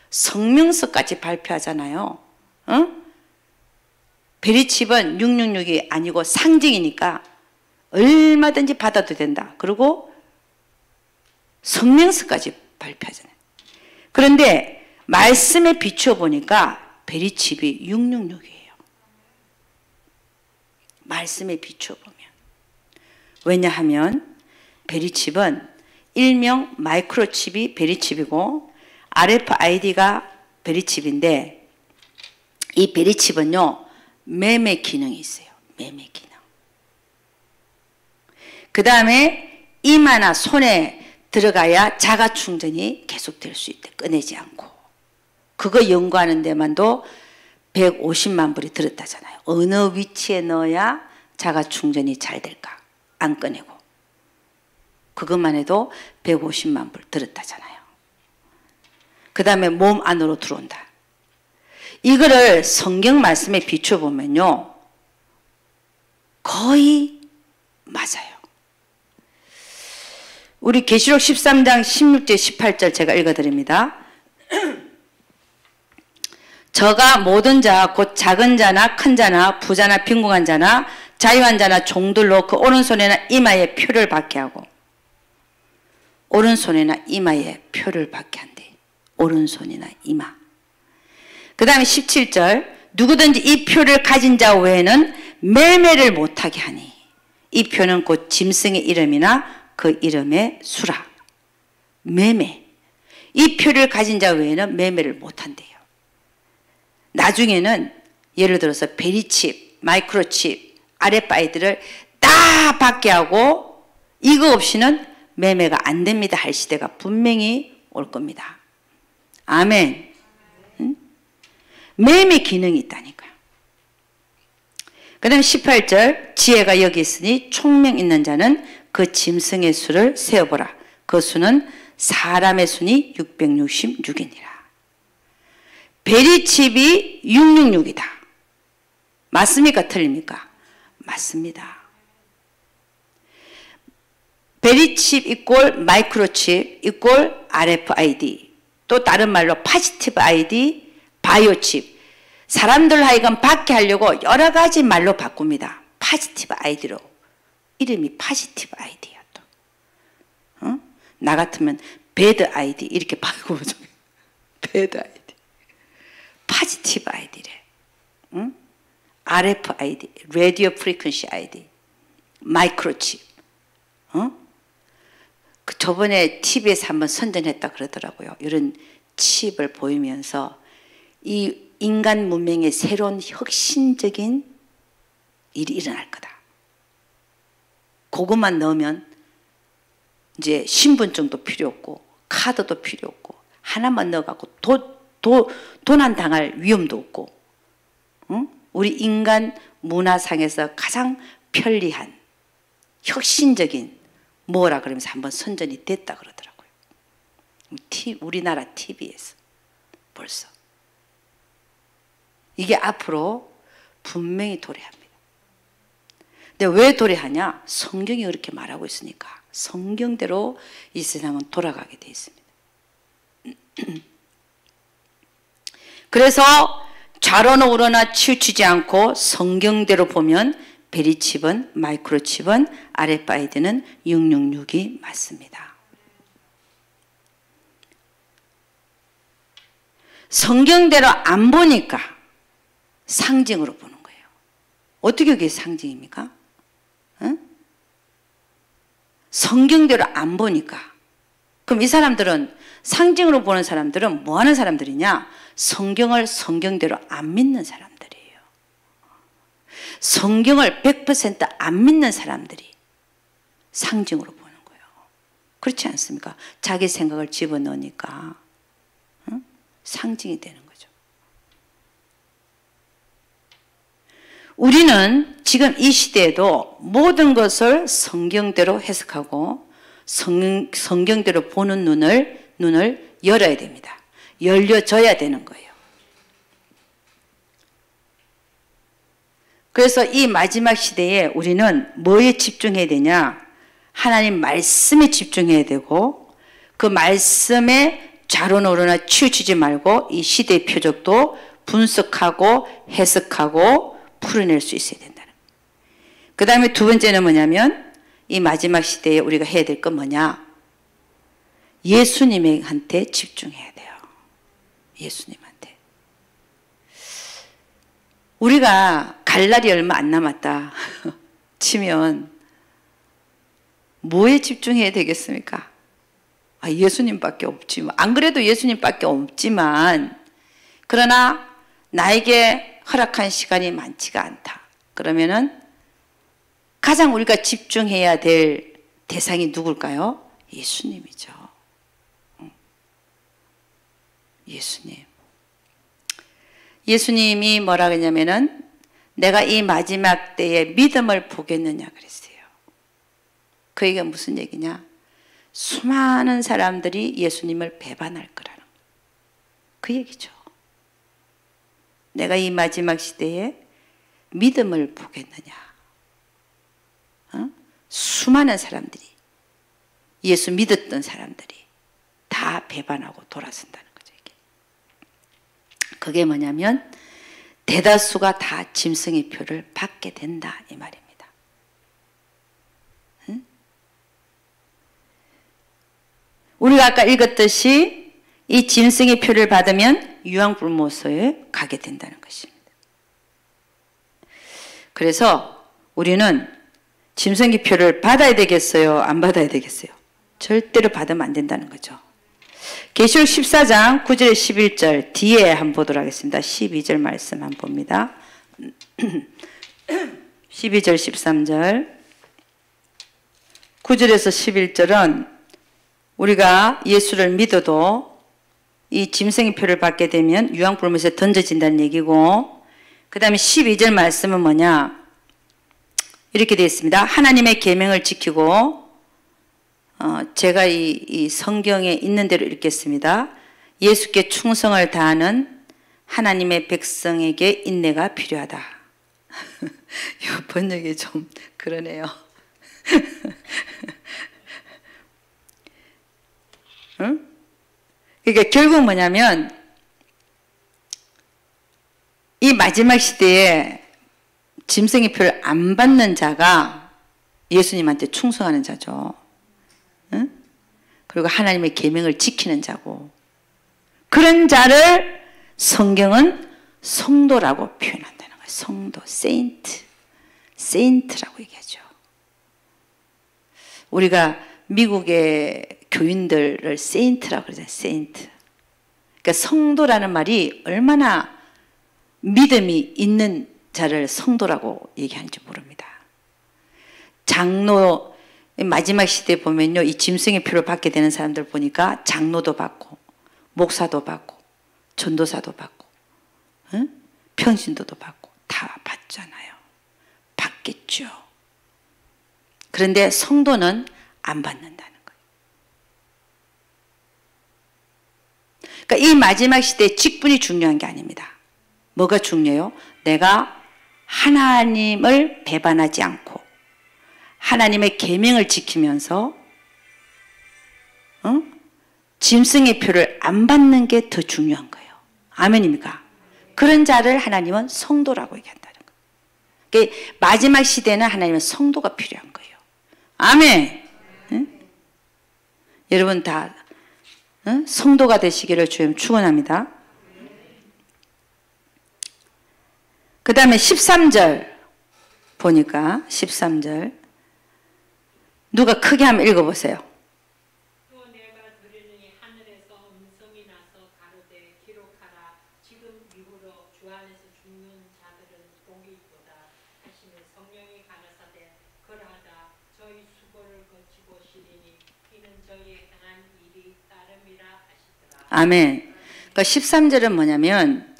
성명서까지 발표하잖아요. 베리칩은 666이 아니고 상징이니까 얼마든지 받아도 된다. 그리고 성명서까지 발표하잖아요. 그런데 말씀에 비추어 보니까 베리칩이 666이에요. 말씀에 비추어 보면. 왜냐하면 베리칩은 일명 마이크로칩이 베리칩이고 RFID가 베리칩인데 이 베리칩은요 매매 기능이 있어요. 매매 기능. 그 다음에 이마나 손에 들어가야 자가 충전이 계속될 수 있대. 꺼내지 않고. 그거 연구하는 데만도 150만 불이 들었다잖아요. 어느 위치에 넣어야 자가 충전이 잘 될까? 안 꺼내고. 그것만 해도 150만 불 들었다잖아요. 그 다음에 몸 안으로 들어온다. 이거를 성경 말씀에 비춰보면요. 거의 맞아요. 우리 계시록 13장 16절 18절 제가 읽어드립니다. 저가 모든 자 곧 작은 자나 큰 자나 부자나 빈궁한 자나 자유한 자나 종들로 그 오른손이나 이마에 표를 받게 하고 오른손이나 이마에 표를 받게 한대. 오른손이나 이마. 그 다음에 17절 누구든지 이 표를 가진 자 외에는 매매를 못하게 하니 이 표는 곧 짐승의 이름이나 그 이름의 수라. 매매. 이 표를 가진 자 외에는 매매를 못한대요. 나중에는 예를 들어서 베리칩, 마이크로칩, RFID를 다 받게 하고 이거 없이는 매매가 안 됩니다 할 시대가 분명히 올 겁니다. 아멘. 응? 매매 기능이 있다니까요. 그 다음 18절 지혜가 여기 있으니 총명 있는 자는 그 짐승의 수를 세어보라. 그 수는 사람의 수니 666이니라. 베리칩이 666이다. 맞습니까? 틀립니까? 맞습니다. 베리칩 이꼴 마이크로칩 이꼴 RFID 또 다른 말로 파지티브 ID 바이오칩 사람들 하여금 받게 하려고 여러 가지 말로 바꿉니다. 파지티브 아이디로. 이름이 파지티브 아이디야 또. 나 같으면 배드 아이디 이렇게 바꾸죠. 배드 아이디. 파지티브 아이디래. 응? RFID, 라디오 프리퀀시 아이디, 마이크로칩. 그 저번에 TV에서 한번 선전했다 그러더라고요. 이런 칩을 보이면서 이 인간 문명의 새로운 혁신적인 일이 일어날 거다. 그것만 넣으면 이제 신분증도 필요 없고 카드도 필요 없고 하나만 넣어갖고 도난 당할 위험도 없고, 응? 우리 인간 문화상에서 가장 편리한 혁신적인 뭐라 그러면서 한번 선전이 됐다 그러더라고요. 우리나라 TV에서 벌써. 이게 앞으로 분명히 도래합니다. 근데 왜 도래하냐? 성경이 그렇게 말하고 있으니까 성경대로 이 세상은 돌아가게 되어 있습니다. 그래서 좌로나 우로나 치우치지 않고 성경대로 보면 베리칩은, 마이크로칩은, RFID는 666이 맞습니다. 성경대로 안 보니까 상징으로 보는 거예요. 어떻게 그게 상징입니까? 응? 성경대로 안 보니까. 그럼 이 사람들은, 상징으로 보는 사람들은 뭐 하는 사람들이냐? 성경을 성경대로 안 믿는 사람들이에요. 성경을 100% 안 믿는 사람들이 상징으로 보는 거예요. 그렇지 않습니까? 자기 생각을 집어넣으니까 응? 상징이 되는 거죠. 우리는 지금 이 시대에도 모든 것을 성경대로 해석하고 성경대로 보는 눈을 열어야 됩니다. 열려져야 되는 거예요. 그래서 이 마지막 시대에 우리는 뭐에 집중해야 되냐? 하나님 말씀에 집중해야 되고, 그 말씀에 좌로나 우로나 치우치지 말고 이 시대의 표적도 분석하고 해석하고 풀어낼 수 있어야 된다는 거예요. 그 다음에 두 번째는 뭐냐면, 이 마지막 시대에 우리가 해야 될 건 뭐냐? 예수님한테 집중해야 돼요. 예수님한테. 우리가 갈 날이 얼마 안 남았다 치면 뭐에 집중해야 되겠습니까? 예수님밖에 없지만, 안 그래도 예수님밖에 없지만, 그러나 나에게 허락한 시간이 많지가 않다. 그러면은 가장 우리가 집중해야 될 대상이 누굴까요? 예수님이죠. 예수님. 예수님이 뭐라 그러냐면은 내가 이 마지막 때에 믿음을 보겠느냐 그랬어요. 그 얘기가 무슨 얘기냐? 수많은 사람들이 예수님을 배반할 거라는 그 얘기죠. 내가 이 마지막 시대에 믿음을 보겠느냐? 수많은 사람들이, 예수 믿었던 사람들이 다 배반하고 돌아선다는 거죠. 이게. 그게 뭐냐면 대다수가 다 짐승의 표를 받게 된다 이 말입니다. 응? 우리가 아까 읽었듯이 이 짐승의 표를 받으면 유황불모소에 가게 된다는 것입니다. 그래서 우리는 짐승의 표를 받아야 되겠어요? 안 받아야 되겠어요? 절대로 받으면 안 된다는 거죠. 계시록 14장 9절에 11절 뒤에 한번 보도록 하겠습니다. 12절 말씀 한번 봅니다. 12절 13절 9절에서 11절은 우리가 예수를 믿어도 이 짐승의 표를 받게 되면 유황불못에 던져진다는 얘기고, 그 다음에 12절 말씀은 뭐냐? 이렇게 되어 있습니다. 하나님의 계명을 지키고, 제가 이 성경에 있는 대로 읽겠습니다. 예수께 충성을 다하는 하나님의 백성에게 인내가 필요하다. 이 번역이 좀 그러네요. 응? 그러니까 결국 뭐냐면 이 마지막 시대에 짐승의 표를 안 받는 자가 예수님한테 충성하는 자죠. 응? 그리고 하나님의 계명을 지키는 자고, 그런 자를 성경은 성도라고 표현한다는 거예요. 성도, 세인트라고 얘기하죠. 우리가 미국의 교인들을 세인트라고 그러잖아요. 세인트. 그러니까 성도라는 말이 얼마나 믿음이 있는 자를 성도라고 얘기하는지 모릅니다. 장로 마지막 시대에 보면요, 이 짐승의 표를 받게 되는 사람들 보니까 장로도 받고 목사도 받고 전도사도 받고, 응? 평신도도 받고 다 받잖아요. 받겠죠. 그런데 성도는 안 받는다는 거예요. 그러니까 이 마지막 시대에 직분이 중요한 게 아닙니다. 뭐가 중요해요? 내가 하나님을 배반하지 않고 하나님의 계명을 지키면서 짐승의 표를 안 받는 게 더 중요한 거예요. 아멘입니까? 그런 자를 하나님은 성도라고 얘기한다는 거예요. 그러니까 마지막 시대는 하나님은 성도가 필요한 거예요. 아멘. 응? 여러분 다 성도가 되시기를 주님 축원합니다. 그 다음에 13절 보니까 13절 누가 크게 한번 읽어보세요. 또 내가 들으니 하늘에서 음성이 나서 가로되 기록하라. 지금 이후로 주 안에서 죽는 자들은 복이 있도다 하시는 성령이 가라사대 그러하다 저희 수고를 거치고 시리니 이는 저희 행한 일이 따름이라 하시더라. 아멘. 그러니까 13절은 뭐냐면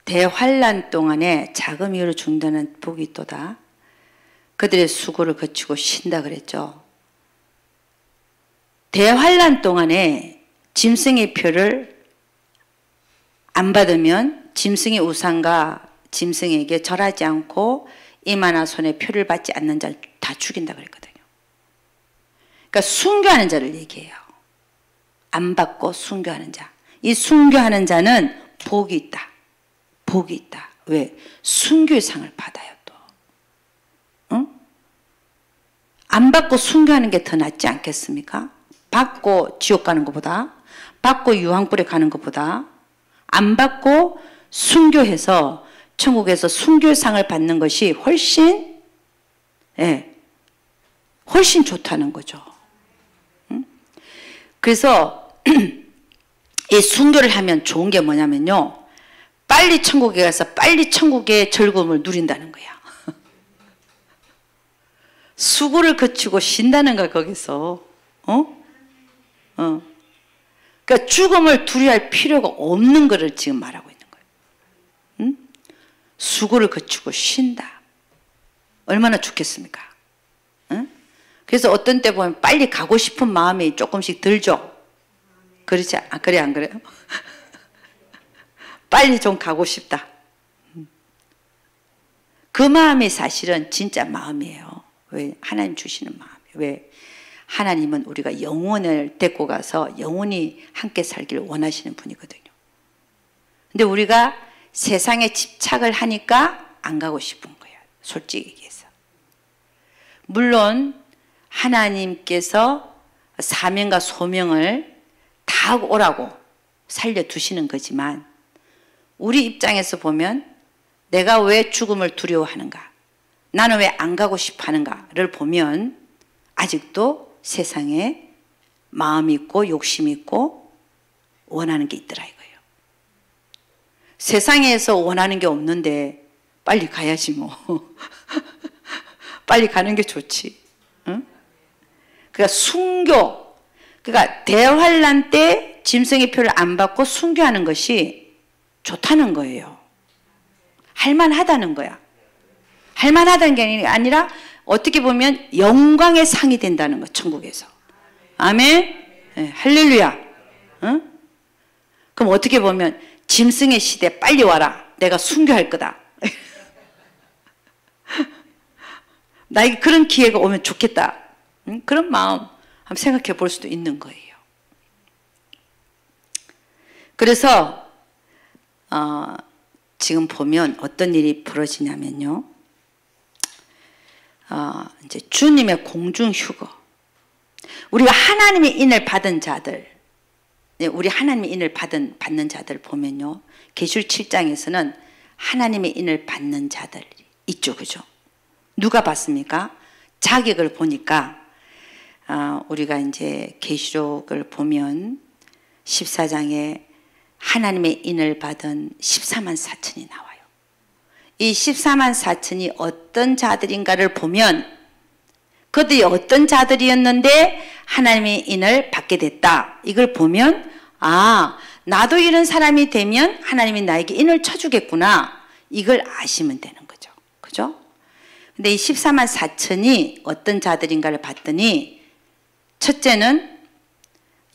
대환란 동안에 작은 이유로 죽는다는 복이 있도다. 그들의 수고를 거치고 쉰다 그랬죠. 대환란 동안에 짐승의 표를 안 받으면 짐승의 우상과 짐승에게 절하지 않고 이마나 손에 표를 받지 않는 자를 다 죽인다 그랬거든요. 그러니까 순교하는 자를 얘기해요. 안 받고 순교하는 자. 이 순교하는 자는 복이 있다. 복이 있다. 왜? 순교의 상을 받아요 또. 응? 안 받고 순교하는 게 더 낫지 않겠습니까? 받고 지옥 가는 것보다, 받고 유황불에 가는 것보다 안 받고 순교해서 천국에서 순교의 상을 받는 것이 훨씬 훨씬 좋다는 거죠. 응? 그래서 이 순교를 하면 좋은 게 뭐냐면요, 빨리 천국에 가서 빨리 천국의 즐거움을 누린다는 거야. 수고를 거치고 쉰다는 거야 거기서. 그러니까 죽음을 두려워할 필요가 없는 것을 지금 말하고 있는 거예요. 응? 수고를 거치고 쉰다. 얼마나 좋겠습니까? 응? 그래서 어떤 때 보면 빨리 가고 싶은 마음이 조금씩 들죠. 그렇지? 그래 안 그래요? 빨리 좀 가고 싶다. 그 마음이 사실은 진짜 마음이에요. 왜? 하나님 주시는 마음이에요. 왜? 하나님은 우리가 영혼을 데리고 가서 영원히 함께 살기를 원하시는 분이거든요. 근데 우리가 세상에 집착을 하니까 안 가고 싶은 거예요. 솔직히 얘기해서. 물론 하나님께서 사명과 소명을 다 하고 오라고 살려두시는 거지만 우리 입장에서 보면 내가 왜 죽음을 두려워하는가, 나는 왜 안 가고 싶어 하는가를 보면 아직도 세상에 마음이 있고 욕심이 있고 원하는 게 있더라 이거예요. 세상에서 원하는 게 없는데 빨리 가야지 뭐. 빨리 가는 게 좋지. 응? 그러니까 순교, 그러니까 대환란 때 짐승의 표를 안 받고 순교하는 것이 좋다는 거예요. 할만하다는 거야. 할만하다는 게 아니라 어떻게 보면 영광의 상이 된다는 거, 천국에서. 아멘? 네, 할렐루야. 응? 그럼 어떻게 보면 짐승의 시대 빨리 와라. 내가 순교할 거다. 나에게 그런 기회가 오면 좋겠다. 응? 그런 마음 한번 생각해 볼 수도 있는 거예요. 그래서 지금 보면 어떤 일이 벌어지냐면요. 이제 주님의 공중휴거. 우리가 하나님의 인을 받은 자들, 우리 하나님의 인을 받는 자들 보면요. 계시록 7장에서는 하나님의 인을 받는 자들 있죠. 그죠? 누가 받습니까? 자격을 보니까, 우리가 이제 계시록을 보면 14장에 하나님의 인을 받은 14만 4천이 나와요. 이 14만 4천이 어떤 자들인가를 보면 그들이 어떤 자들이었는데 하나님의 인을 받게 됐다. 이걸 보면 아, 나도 이런 사람이 되면 하나님이 나에게 인을 쳐주겠구나. 이걸 아시면 되는 거죠. 그죠? 근데 이 14만 4천이 어떤 자들인가를 봤더니 첫째는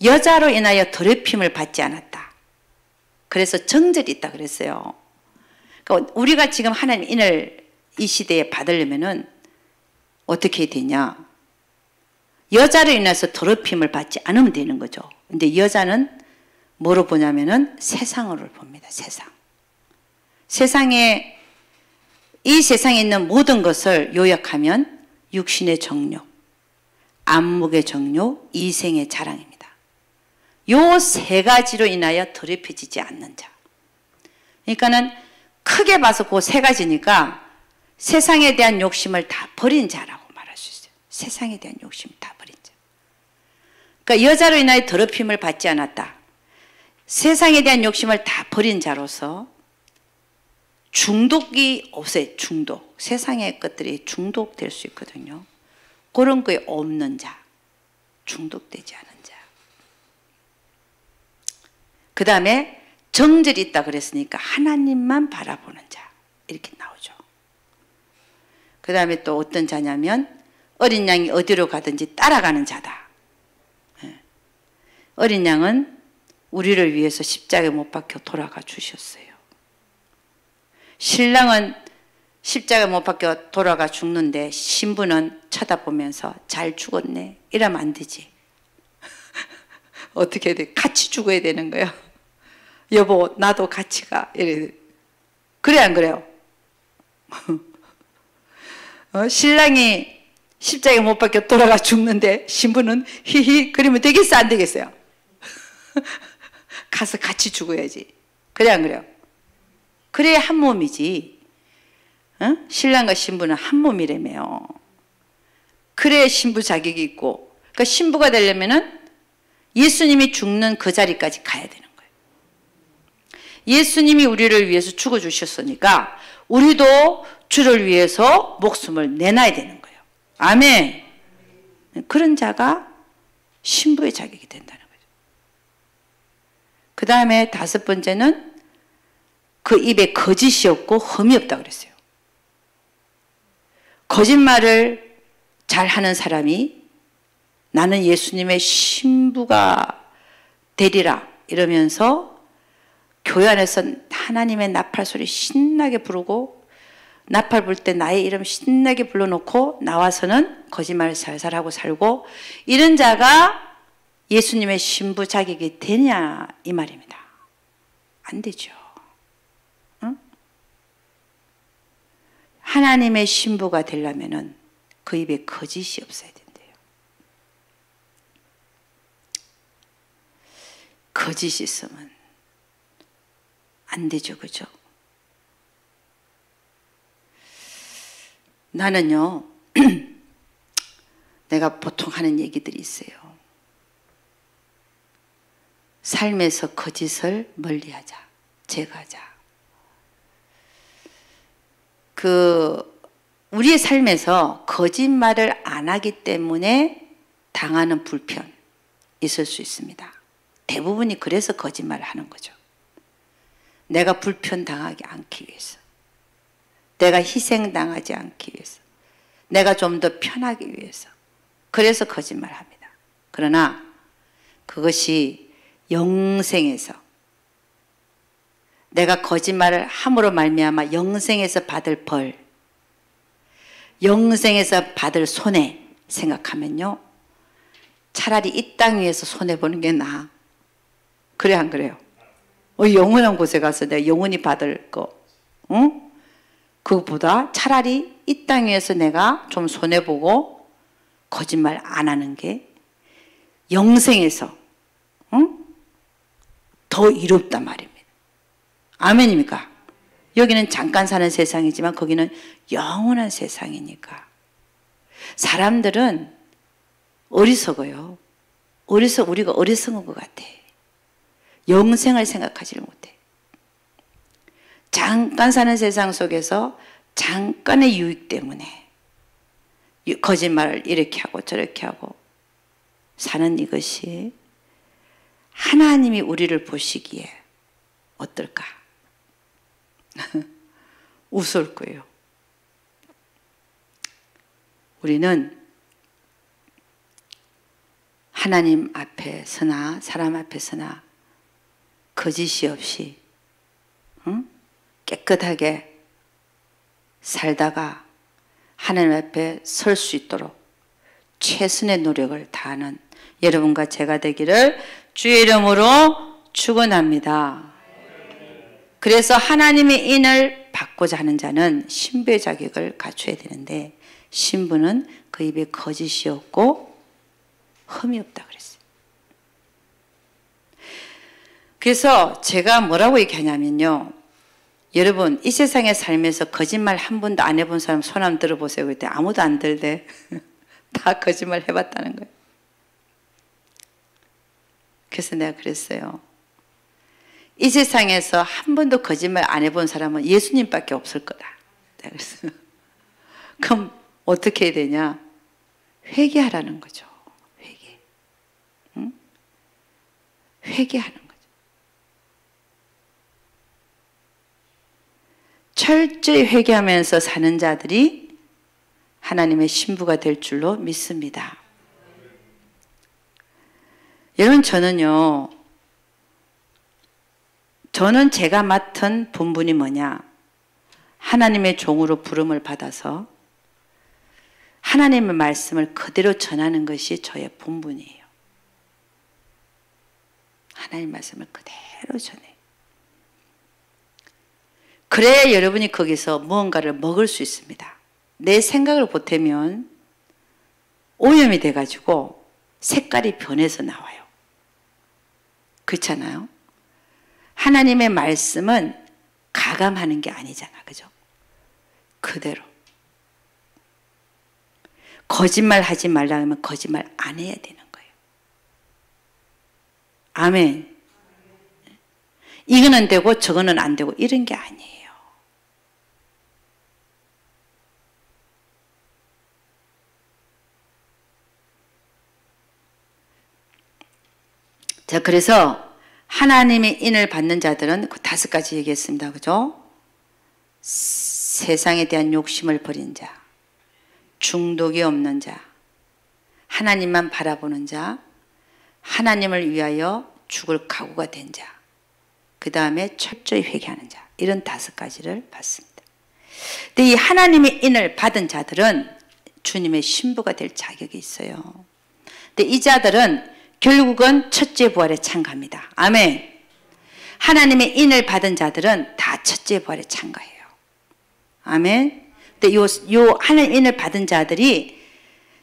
여자로 인하여 더럽힘을 받지 않았다. 그래서 정절이 있다 그랬어요. 그러니까 우리가 지금 하나님 인을 이 시대에 받으려면은 어떻게 되냐? 여자로 인해서 더럽힘을 받지 않으면 되는 거죠. 근데 여자는 뭐로 보냐면은 세상으로 봅니다. 세상. 세상에 이 세상에 있는 모든 것을 요약하면 육신의 정욕, 안목의 정욕, 이생의 자랑입니다. 요 세 가지로 인하여 더럽혀지지 않는 자. 그러니까는 크게 봐서 그 세 가지니까 세상에 대한 욕심을 다 버린 자라고 말할 수 있어요. 세상에 대한 욕심을 다 버린 자. 그러니까 여자로 인하여 더럽힘을 받지 않았다. 세상에 대한 욕심을 다 버린 자로서 중독이 없어요. 중독. 세상의 것들이 중독될 수 있거든요. 그런 거에 없는 자. 중독되지 않은 자. 그 다음에 정절이 있다 그랬으니까 하나님만 바라보는 자. 이렇게 나오죠. 그 다음에 또 어떤 자냐면 어린 양이 어디로 가든지 따라가는 자다. 어린 양은 우리를 위해서 십자가에 못 박혀 돌아가 주셨어요. 신랑은 십자가에 못 박혀 돌아가 죽는데 신부는 쳐다보면서 잘 죽었네. 이러면 안 되지. 어떻게 해야 돼? 같이 죽어야 되는 거예요. 여보 나도 같이 가. 이래. 그래 안 그래요? 신랑이 십자가에 못 박혀 돌아가 죽는데 신부는 히히 그러면 되겠어 안 되겠어요? 가서 같이 죽어야지. 그래 안 그래요? 그래야 한 몸이지. 신랑과 신부는 한 몸이라며요. 그래야 신부 자격이 있고. 그러니까 신부가 되려면은 예수님이 죽는 그 자리까지 가야 되는 거예요. 예수님이 우리를 위해서 죽어주셨으니까 우리도 주를 위해서 목숨을 내놔야 되는 거예요. 아멘. 그런 자가 신부의 자격이 된다는 거죠. 그 다음에 다섯 번째는 그 입에 거짓이 없고 흠이 없다고 그랬어요. 거짓말을 잘하는 사람이 나는 예수님의 신부가 되리라 이러면서 교회 안에서 하나님의 나팔 소리 신나게 부르고 나팔 불 때 나의 이름 신나게 불러놓고 나와서는 거짓말을 살살하고 살고 이런 자가 예수님의 신부 자격이 되냐 이 말입니다. 안 되죠. 응? 하나님의 신부가 되려면은 그 입에 거짓이 없어야 된대요. 거짓이 있으면 안 되죠. 그죠? 나는요, 내가 보통 하는 얘기들이 있어요. 삶에서 거짓을 멀리하자, 제거하자. 우리의 삶에서 거짓말을 안 하기 때문에 당하는 불편 있을 수 있습니다. 대부분이 그래서 거짓말을 하는 거죠. 내가 불편당하지 않기 위해서. 내가 희생당하지 않기 위해서. 내가 좀 더 편하기 위해서. 그래서 거짓말합니다. 그러나 그것이 영생에서 내가 거짓말을 함으로 말미암아 영생에서 받을 벌, 영생에서 받을 손해 생각하면요. 차라리 이 땅 위에서 손해보는 게 나아. 그래 안 그래요? 영원한 곳에 가서 내가 영원히 받을 거, 응? 그것보다 차라리 이 땅 위에서 내가 좀 손해보고 거짓말 안 하는 게 영생에서 응? 더 이롭단 말입니다. 아멘입니까? 여기는 잠깐 사는 세상이지만 거기는 영원한 세상이니까. 사람들은 어리석어요. 우리가 어리석은 것 같아. 영생을 생각하지를 못해. 잠깐 사는 세상 속에서 잠깐의 유익 때문에 거짓말을 이렇게 하고 저렇게 하고 사는 이것이 하나님이 우리를 보시기에 어떨까? 웃을 거예요. 우리는 하나님 앞에서나 사람 앞에서나 거짓이 없이 깨끗하게 살다가 하나님 앞에 설 수 있도록 최선의 노력을 다하는 여러분과 제가 되기를 주의 이름으로 축원합니다. 그래서 하나님의 인을 받고자 하는 자는 신부의 자격을 갖춰야 되는데 신부는 그 입에 거짓이 없고 흠이 없다 그랬어요. 그래서 제가 뭐라고 얘기하냐면요. 여러분 이 세상에 살면서 거짓말 한 번도 안 해본 사람 손 한번 들어보세요. 그때 아무도 안 들대. 다 거짓말 해봤다는 거예요. 그래서 내가 그랬어요. 이 세상에서 한 번도 거짓말 안 해본 사람은 예수님밖에 없을 거다. 내가 그랬어요. 그럼 어떻게 해야 되냐? 회개하라는 거죠. 회개. 응? 회개하는 거죠. 철저히 회개하면서 사는 자들이 하나님의 신부가 될 줄로 믿습니다. 여러분 저는 제가 맡은 본분이 뭐냐? 하나님의 종으로 부름을 받아서 하나님의 말씀을 그대로 전하는 것이 저의 본분이에요. 하나님의 말씀을 그대로 전해요. 그래야 여러분이 거기서 무언가를 먹을 수 있습니다. 내 생각을 보태면 오염이 돼가지고 색깔이 변해서 나와요. 그렇잖아요? 하나님의 말씀은 가감하는 게 아니잖아. 그죠? 그대로. 거짓말 하지 말라 하면 거짓말 안 해야 되는 거예요. 아멘. 이거는 되고 저거는 안 되고 이런 게 아니에요. 자, 그래서 하나님의 인을 받는 자들은 그 5가지 얘기했습니다. 그죠? 세상에 대한 욕심을 버린 자, 중독이 없는 자, 하나님만 바라보는 자, 하나님을 위하여 죽을 각오가 된 자, 그 다음에 철저히 회개하는 자, 이런 5가지를 봤습니다. 근데 이 하나님의 인을 받은 자들은 주님의 신부가 될 자격이 있어요. 근데 이 자들은 결국은 첫째 부활에 참가합니다. 아멘. 하나님의 인을 받은 자들은 다 첫째 부활에 참가해요. 아멘. 근데 요 하나님 인을 받은 자들이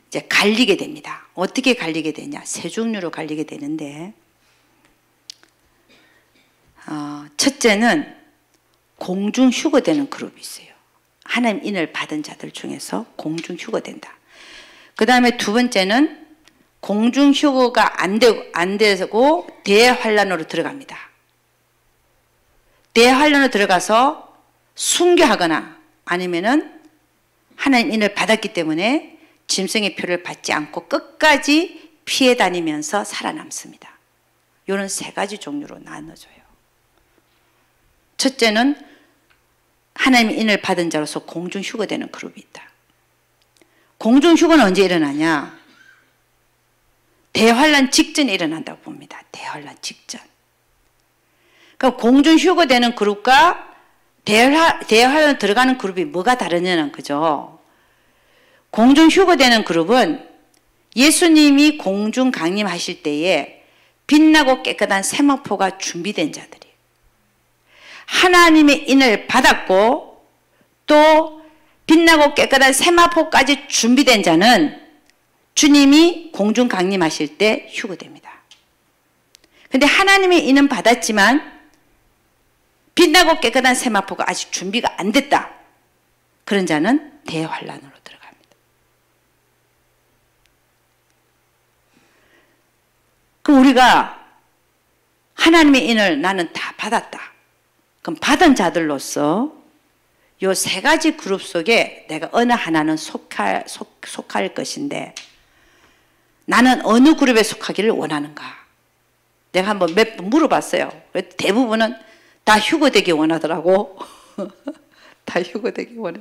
이제 갈리게 됩니다. 어떻게 갈리게 되냐? 3종류로 갈리게 되는데, 첫째는 공중 휴거되는 그룹이 있어요. 하나님 인을 받은 자들 중에서 공중 휴거된다. 그 다음에 2번째는 공중 휴거가 안 되고 대환란으로 들어갑니다. 대환란으로 들어가서 순교하거나 아니면은 하나님 인을 받았기 때문에 짐승의 표를 받지 않고 끝까지 피해 다니면서 살아남습니다. 이런 3가지 종류로 나눠져요. 첫째는 하나님의 인을 받은 자로서 공중 휴거되는 그룹이 있다. 공중 휴거는 언제 일어나냐? 대환란 직전에 일어난다고 봅니다. 대환란 직전. 그럼 공중 휴거되는 그룹과 대환란 들어가는 그룹이 뭐가 다르냐는 거죠. 공중 휴거되는 그룹은 예수님이 공중 강림하실 때에 빛나고 깨끗한 세마포가 준비된 자들이에요. 하나님의 인을 받았고 또 빛나고 깨끗한 세마포까지 준비된 자는 주님이 공중 강림하실 때 휴거됩니다. 그런데 하나님의 인은 받았지만 빛나고 깨끗한 세마포가 아직 준비가 안 됐다. 그런 자는 대환란으로 들어갑니다. 그럼 우리가 하나님의 인을 나는 다 받았다. 그럼 받은 자들로서 요 세 가지 그룹 속에 내가 어느 하나는 속할 것인데 나는 어느 그룹에 속하기를 원하는가? 내가 한번 몇 번 물어봤어요. 대부분은 다 휴거되기 원하더라고. 다 휴거되기 원해.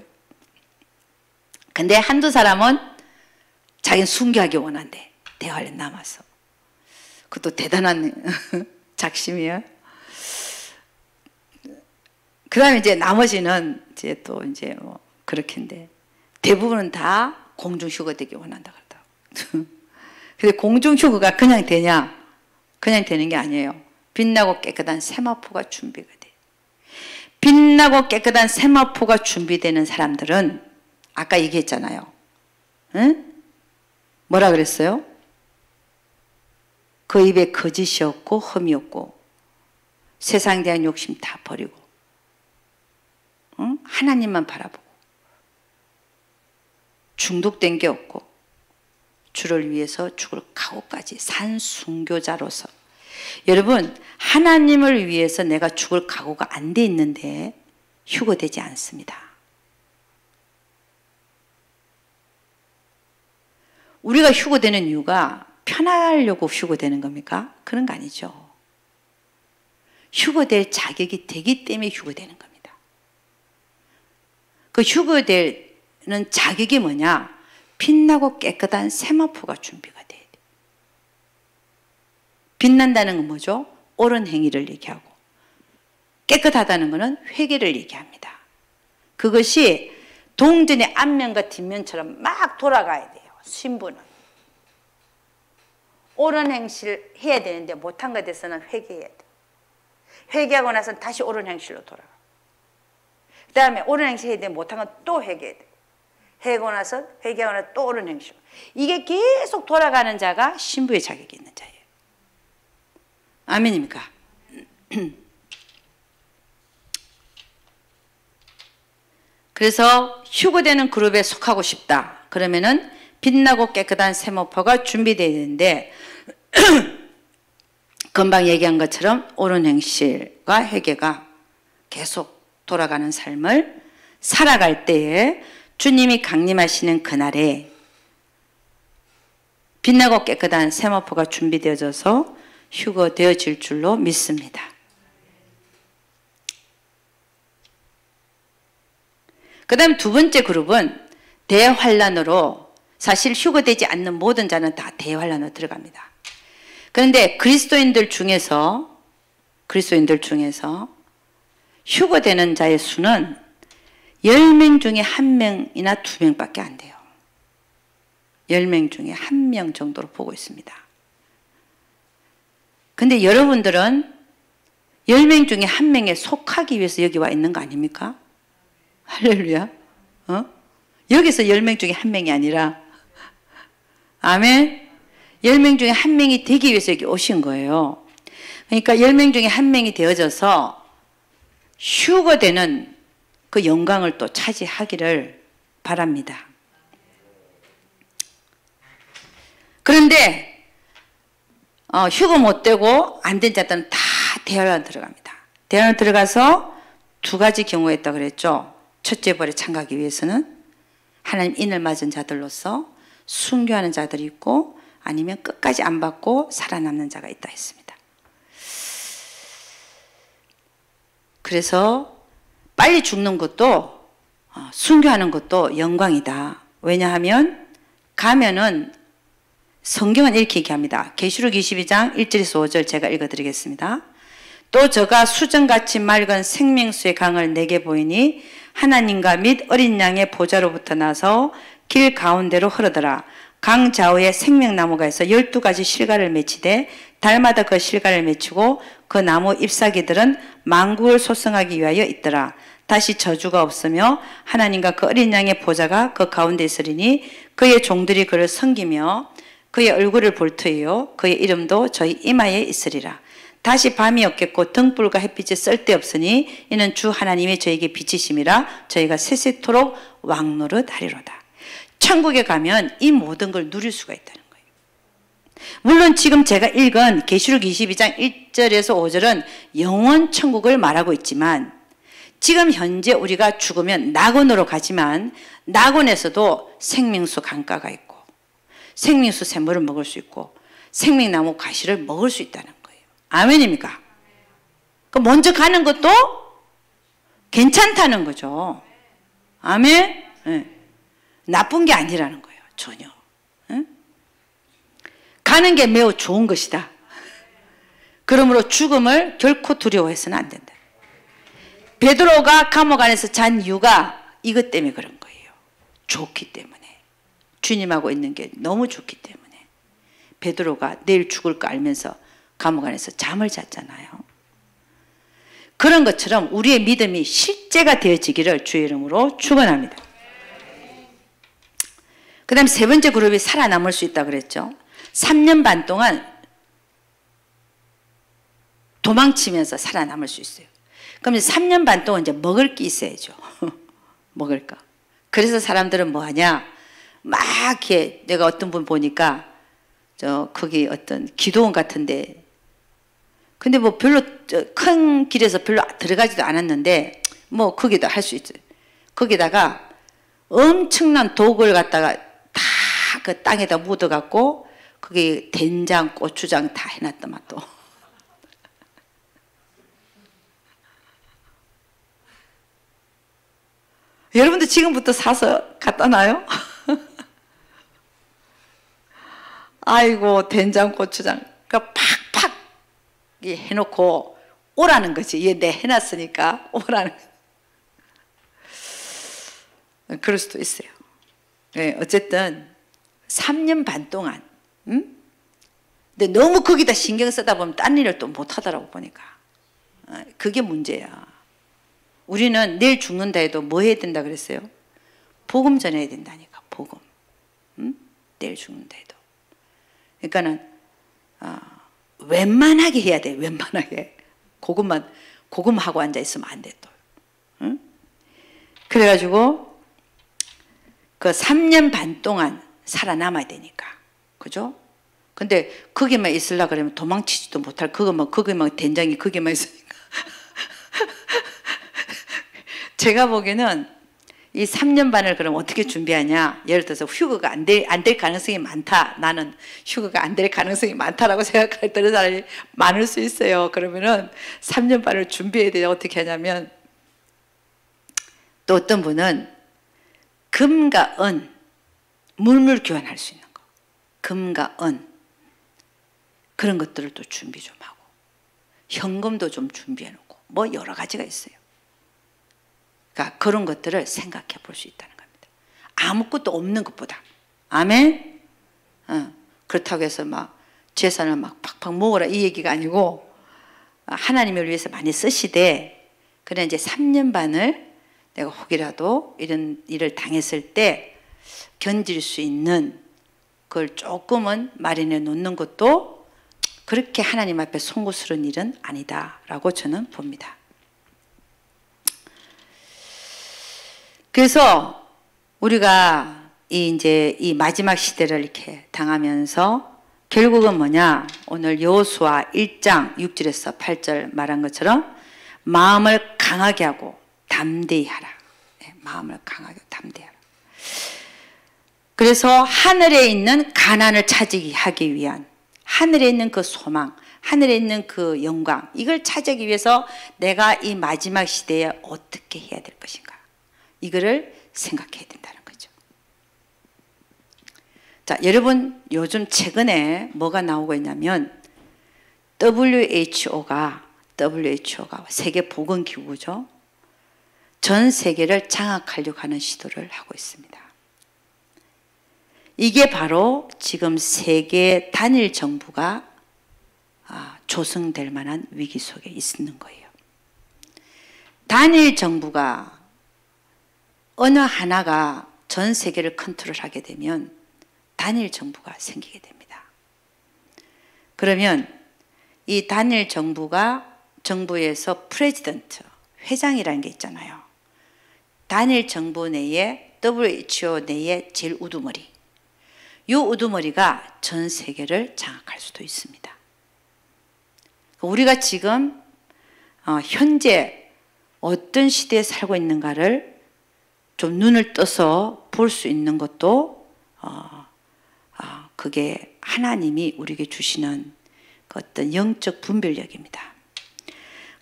근데 한두 사람은 자기는 순교하기 원한대. 대활에 남아서. 그것도 대단한 작심이에요. 그 다음에 이제 나머지는 이제 또 이제 뭐 그렇게인데 대부분은 다 공중휴거 되기 원한다 그러더라고. 근데 공중휴거가 그냥 되냐? 그냥 되는 게 아니에요. 빛나고 깨끗한 세마포가 준비가 돼. 빛나고 깨끗한 세마포가 준비되는 사람들은 아까 얘기했잖아요. 응? 뭐라 그랬어요? 그 입에 거짓이 없고 흠이 없고 세상에 대한 욕심 다 버리고 응? 하나님만 바라보고 중독된 게 없고 주를 위해서 죽을 각오까지 산 순교자로서 여러분 하나님을 위해서 내가 죽을 각오가 안 돼 있는데 휴거되지 않습니다. 우리가 휴거되는 이유가 편하려고 휴거되는 겁니까? 그런 거 아니죠. 휴거될 자격이 되기 때문에 휴거되는 겁니다. 그 휴거되는 자격이 뭐냐? 빛나고 깨끗한 세마포가 준비가 돼야 돼. 빛난다는 건 뭐죠? 옳은 행위를 얘기하고 깨끗하다는 것은 회개를 얘기합니다. 그것이 동전의 앞면과 뒷면처럼 막 돌아가야 돼요. 신부는 옳은 행실을 해야 되는데 못한 것에 대해서는 회개해야 돼. 회개하고 나서는 다시 옳은 행실로 돌아가. 그 다음에 옳은 행실 해야 돼. 못한 건 또 회개해야 돼. 회개하고 나서 회개하고 나서 또 옳은 행실. 이게 계속 돌아가는 자가 신부의 자격이 있는 자예요. 아멘입니까? 그래서 휴거되는 그룹에 속하고 싶다. 그러면은 빛나고 깨끗한 세마포가 준비되어 있는데 금방 얘기한 것처럼 옳은 행실과 회개가 계속 돌아가는 삶을 살아갈 때에 주님이 강림하시는 그날에 빛나고 깨끗한 세마포가 준비되어져서 휴거되어질 줄로 믿습니다. 그 다음 두 번째 그룹은 대환란으로 사실 휴거되지 않는 모든 자는 다 대환란으로 들어갑니다. 그런데 그리스도인들 중에서 휴거되는 자의 수는 10명 중에 1명이나 2명밖에 안 돼요. 10명 중에 1명 정도로 보고 있습니다. 근데 여러분들은 10명 중에 1명에 속하기 위해서 여기 와 있는 거 아닙니까? 할렐루야. 여기서 10명 중에 1명이 아니라 아멘. 10명 중에 1명이 되기 위해서 여기 오신 거예요. 그러니까 10명 중에 1명이 되어져서 휴거되는 그 영광을 또 차지하기를 바랍니다. 그런데 휴거 못 되고 안 된 자들은 다 대환란 들어갑니다. 대환란 들어가서 두 가지 경우가 있다고 그랬죠. 첫째 벌에 참가하기 위해서는 하나님 인을 맞은 자들로서 순교하는 자들이 있고 아니면 끝까지 안 받고 살아남는 자가 있다 했습니다. 그래서 빨리 죽는 것도 순교하는 것도 영광이다. 왜냐하면 가면은 성경은 이렇게 얘기합니다. 계시록 22장 1절에서 5절 제가 읽어드리겠습니다. 또 저가 수정같이 맑은 생명수의 강을 내게 보이니 하나님과 및 어린 양의 보좌로부터 나서 길 가운데로 흐르더라. 강 좌우에 생명나무가 있어 12가지 실과를 맺히되 달마다 그 실과를 맺히고 그 나무 잎사귀들은 만국을 소성하기 위하여 있더라. 다시 저주가 없으며 하나님과 그 어린 양의 보좌가 그 가운데 있으리니 그의 종들이 그를 섬기며 그의 얼굴을 볼 터이요 그의 이름도 저희 이마에 있으리라. 다시 밤이 없겠고 등불과 햇빛이 쓸데없으니 이는 주 하나님이 저에게 비치심이라 저희가 세세토록 왕노릇 하리로다. 천국에 가면 이 모든 걸 누릴 수가 있다는 거예요. 물론 지금 제가 읽은 계시록 22장 1절에서 5절은 영원 천국을 말하고 있지만 지금 현재 우리가 죽으면 낙원으로 가지만 낙원에서도 생명수 강가가 있고 생명수 샘물을 먹을 수 있고 생명나무 가시를 먹을 수 있다는 거예요. 아멘입니까? 먼저 가는 것도 괜찮다는 거죠. 아멘? 네. 나쁜 게 아니라는 거예요. 전혀. 네? 가는 게 매우 좋은 것이다. 그러므로 죽음을 결코 두려워해서는 안 된다. 베드로가 감옥 안에서 잔 이유가 이것 때문에 그런 거예요. 좋기 때문에. 주님하고 있는 게 너무 좋기 때문에. 베드로가 내일 죽을 거 알면서 감옥 안에서 잠을 잤잖아요. 그런 것처럼 우리의 믿음이 실제가 되어지기를 주의 이름으로 축원합니다. 그 다음 세 번째 그룹이 살아남을 수 있다고 그랬죠. 3년 반 동안 도망치면서 살아남을 수 있어요. 그럼 이제 3년 반 동안 이제 먹을 게 있어야죠. 먹을 거. 그래서 사람들은 뭐 하냐? 막 이렇게 내가 어떤 분 보니까 거기 어떤 기도원 같은데 근데 뭐 별로 큰 길에서 별로 들어가지도 않았는데 뭐 거기다 할 수 있어요. 거기다가 엄청난 독을 갖다가 다 그 땅에다 묻어갖고 거기 된장, 고추장 다 해놨더만 또. 여러분들 지금부터 사서 갖다 놔요? 아이고 된장, 고추장 그 팍팍 해놓고 오라는 거지. 얘 내 해놨으니까 오라는. 그럴 수도 있어요. 네, 어쨌든 3년 반 동안 근데 너무 거기다 신경 쓰다 보면 딴 일을 또 못하더라고 보니까. 그게 문제야. 우리는 내일 죽는다 해도 뭐 해야 된다 그랬어요? 복음 전해야 된다니까. 복음. 내일 죽는다 해도. 그러니까는 웬만하게 해야 돼. 웬만하게. 그것만 하고 앉아 있으면 안 돼 또. 응? 그래가지고 그 3년 반 동안 살아남아야 되니까. 그죠? 근데 거기만 있으려고 그러면 도망치지도 못할 거기만 된장이 거기만 있으니까. 제가 보기에는 이 3년 반을 그럼 어떻게 준비하냐? 예를 들어서 휴가가 안 될 가능성이 많다. 나는 휴가가 안 될 가능성이 많다라고 생각할 때는 사람이 많을 수 있어요. 그러면은 3년 반을 준비해야 돼요. 어떻게 하냐면 또 어떤 분은 금과 은, 물물 교환할 수 있는 거. 금과 은. 그런 것들을 또 준비 좀 하고. 현금도 좀 준비해 놓고. 뭐 여러 가지가 있어요. 그러니까 그런 것들을 생각해 볼 수 있다는 겁니다. 아무것도 없는 것보다. 아멘? 그렇다고 해서 막 재산을 막 팍팍 모으라 이 얘기가 아니고 하나님을 위해서 많이 쓰시되 그래 이제 3년 반을 내가 혹이라도 이런 일을 당했을 때 견딜 수 있는 그걸 조금은 마련해 놓는 것도 그렇게 하나님 앞에 송구스러운 일은 아니다라고 저는 봅니다. 그래서 우리가 이제 이 마지막 시대를 이렇게 당하면서 결국은 뭐냐? 오늘 여호수아 1장 6절에서 8절 말한 것처럼 마음을 강하게 하고 담대히 하라. 네, 마음을 강하게 담대히 하라. 그래서 하늘에 있는 가난을 차지하기 하기 위한 하늘에 있는 그 소망, 하늘에 있는 그 영광 이걸 차지하기 위해서 내가 이 마지막 시대에 어떻게 해야 될 것인가? 이거를 생각해야 된다는 거죠. 자, 여러분 요즘 최근에 뭐가 나오고 있냐면 WHO가 세계보건기구죠. 전 세계를 장악하려고 하는 시도를 하고 있습니다. 이게 바로 지금 세계 단일 정부가 조성될 만한 위기 속에 있는 거예요. 단일 정부가 어느 하나가 전 세계를 컨트롤하게 되면 단일 정부가 생기게 됩니다. 그러면 이 단일 정부에서 프레지던트, 회장이라는 게 있잖아요. 단일 정부 내에 WHO 내에 제일 우두머리. 이 우두머리가 전 세계를 장악할 수도 있습니다. 우리가 지금 현재 어떤 시대에 살고 있는가를 좀 눈을 떠서 볼 수 있는 것도 그게 하나님이 우리에게 주시는 그 어떤 영적 분별력입니다.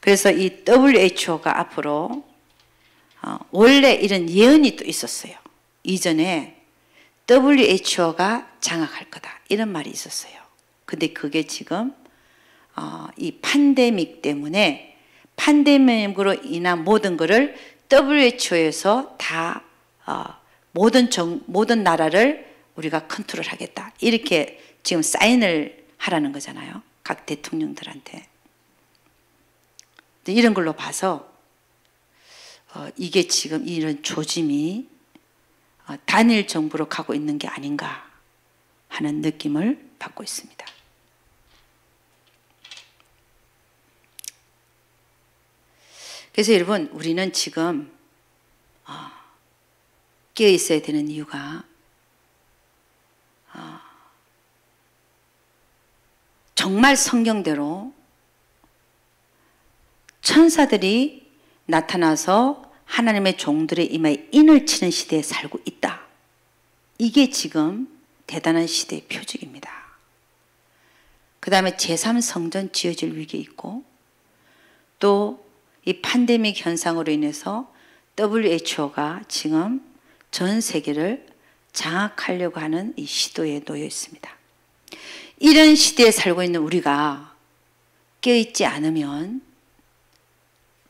그래서 이 WHO가 앞으로 원래 이런 예언이 또 있었어요. 이전에 WHO가 장악할 거다 이런 말이 있었어요. 근데 그게 지금 이 팬데믹 때문에 팬데믹으로 인한 모든 것을 WHO에서 다 모든 나라를 우리가 컨트롤하겠다 이렇게 지금 사인을 하라는 거잖아요. 각 대통령들한테. 이런 걸로 봐서 이게 지금 이런 조짐이 단일 정부로 가고 있는 게 아닌가 하는 느낌을 받고 있습니다. 그래서 여러분 우리는 지금 깨어 있어야 되는 이유가 정말 성경대로 천사들이 나타나서 하나님의 종들의 이마에 인을 치는 시대에 살고 있다. 이게 지금 대단한 시대의 표적입니다. 그 다음에 제3성전 지어질 위기에 있고 또 이 팬데믹 현상으로 인해서 WHO가 지금 전 세계를 장악하려고 하는 이 시도에 놓여 있습니다. 이런 시대에 살고 있는 우리가 깨어있지 않으면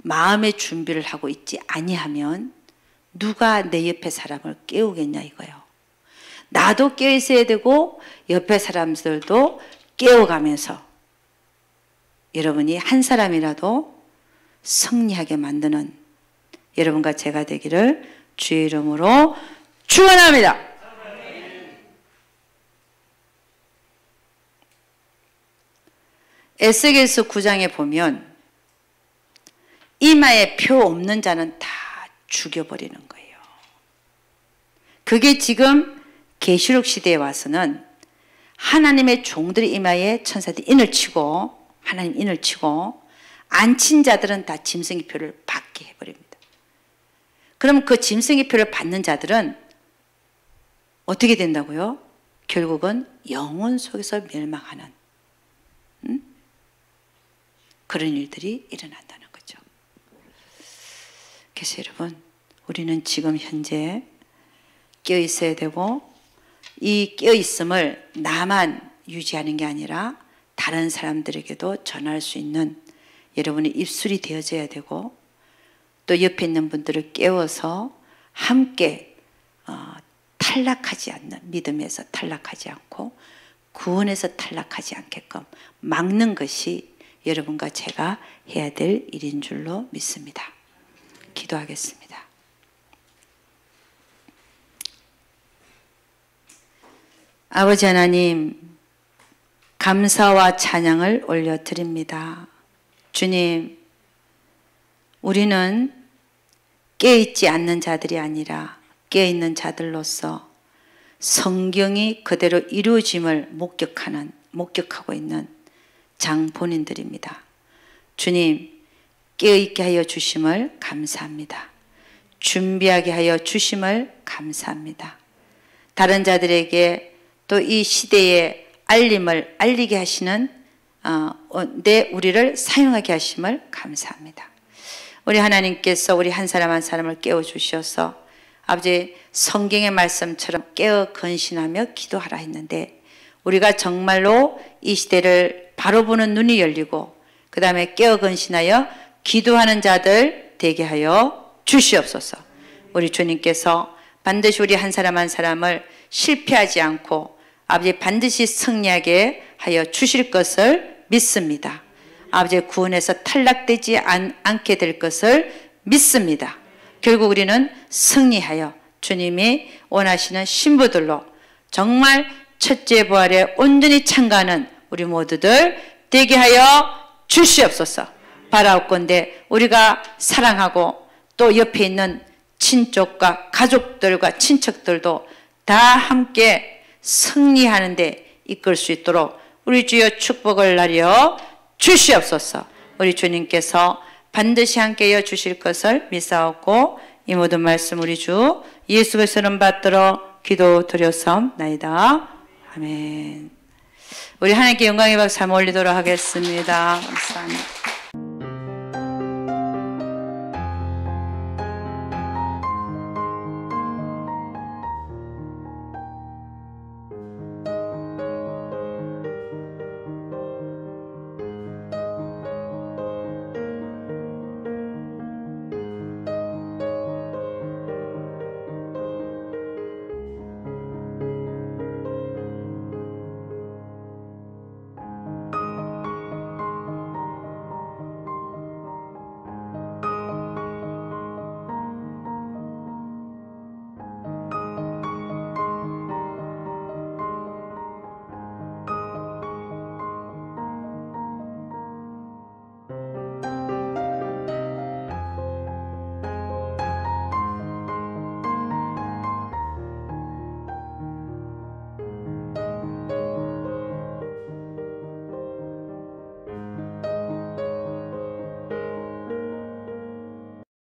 마음의 준비를 하고 있지 아니하면 누가 내 옆에 사람을 깨우겠냐 이거예요. 나도 깨어있어야 되고 옆에 사람들도 깨워가면서 여러분이 한 사람이라도 승리하게 만드는 여러분과 제가 되기를 주의 이름으로 축원합니다. 에스겔서 9장에 보면 이마에 표 없는 자는 다 죽여버리는 거예요. 그게 지금 계시록 시대에 와서는 하나님의 종들의 이마에 천사들이 인을 치고 하나님 인을 치고 안 친 자들은 다 짐승의 표를 받게 해버립니다. 그럼 그 짐승의 표를 받는 자들은 어떻게 된다고요? 결국은 영혼 속에서 멸망하는 그런 일들이 일어난다는 거죠. 그래서 여러분 우리는 지금 현재 깨어있어야 되고 이 깨어있음을 나만 유지하는 게 아니라 다른 사람들에게도 전할 수 있는 여러분의 입술이 되어져야 되고 또 옆에 있는 분들을 깨워서 함께 탈락하지 않는 믿음에서 탈락하지 않고 구원에서 탈락하지 않게끔 막는 것이 여러분과 제가 해야 될 일인 줄로 믿습니다. 기도하겠습니다. 아버지 하나님 감사와 찬양을 올려드립니다. 주님 우리는 깨어있지 않는 자들이 아니라 깨어있는 자들로서 성경이 그대로 이루어짐을 목격하고 있는 장본인들입니다. 주님 깨어있게 하여 주심을 감사합니다. 준비하게 하여 주심을 감사합니다. 다른 자들에게 또 이 시대의 알림을 알리게 하시는 우리를 사용하게 하심을 감사합니다. 우리 하나님께서 우리 한 사람 한 사람을 깨워주셔서 아버지 성경의 말씀처럼 깨어 건신하며 기도하라 했는데 우리가 정말로 이 시대를 바로 보는 눈이 열리고 그 다음에 깨어 건신하여 기도하는 자들 되게 하여 주시옵소서. 우리 주님께서 반드시 우리 한 사람 한 사람을 실패하지 않고 아버지 반드시 승리하게 하여 주실 것을 믿습니다. 아버지 구원에서 탈락되지 않게 될 것을 믿습니다. 결국 우리는 승리하여 주님이 원하시는 신부들로 정말 첫째 부활에 온전히 참가하는 우리 모두들 되게 하여 주시옵소서. 바라옵건대 우리가 사랑하고 또 옆에 있는 친족과 가족들과 친척들도 다 함께 승리하는 데 이끌 수 있도록 우리 주여 축복을 나려 주시옵소서. 우리 주님께서 반드시 함께여 주실 것을 믿사옵고 이 모든 말씀 우리 주 예수 그리스도 이름 받들어 기도드렸사옵나이다. 아멘. 우리 하나님께 영광의 박수 한번 올리도록 하겠습니다. 감사합니다.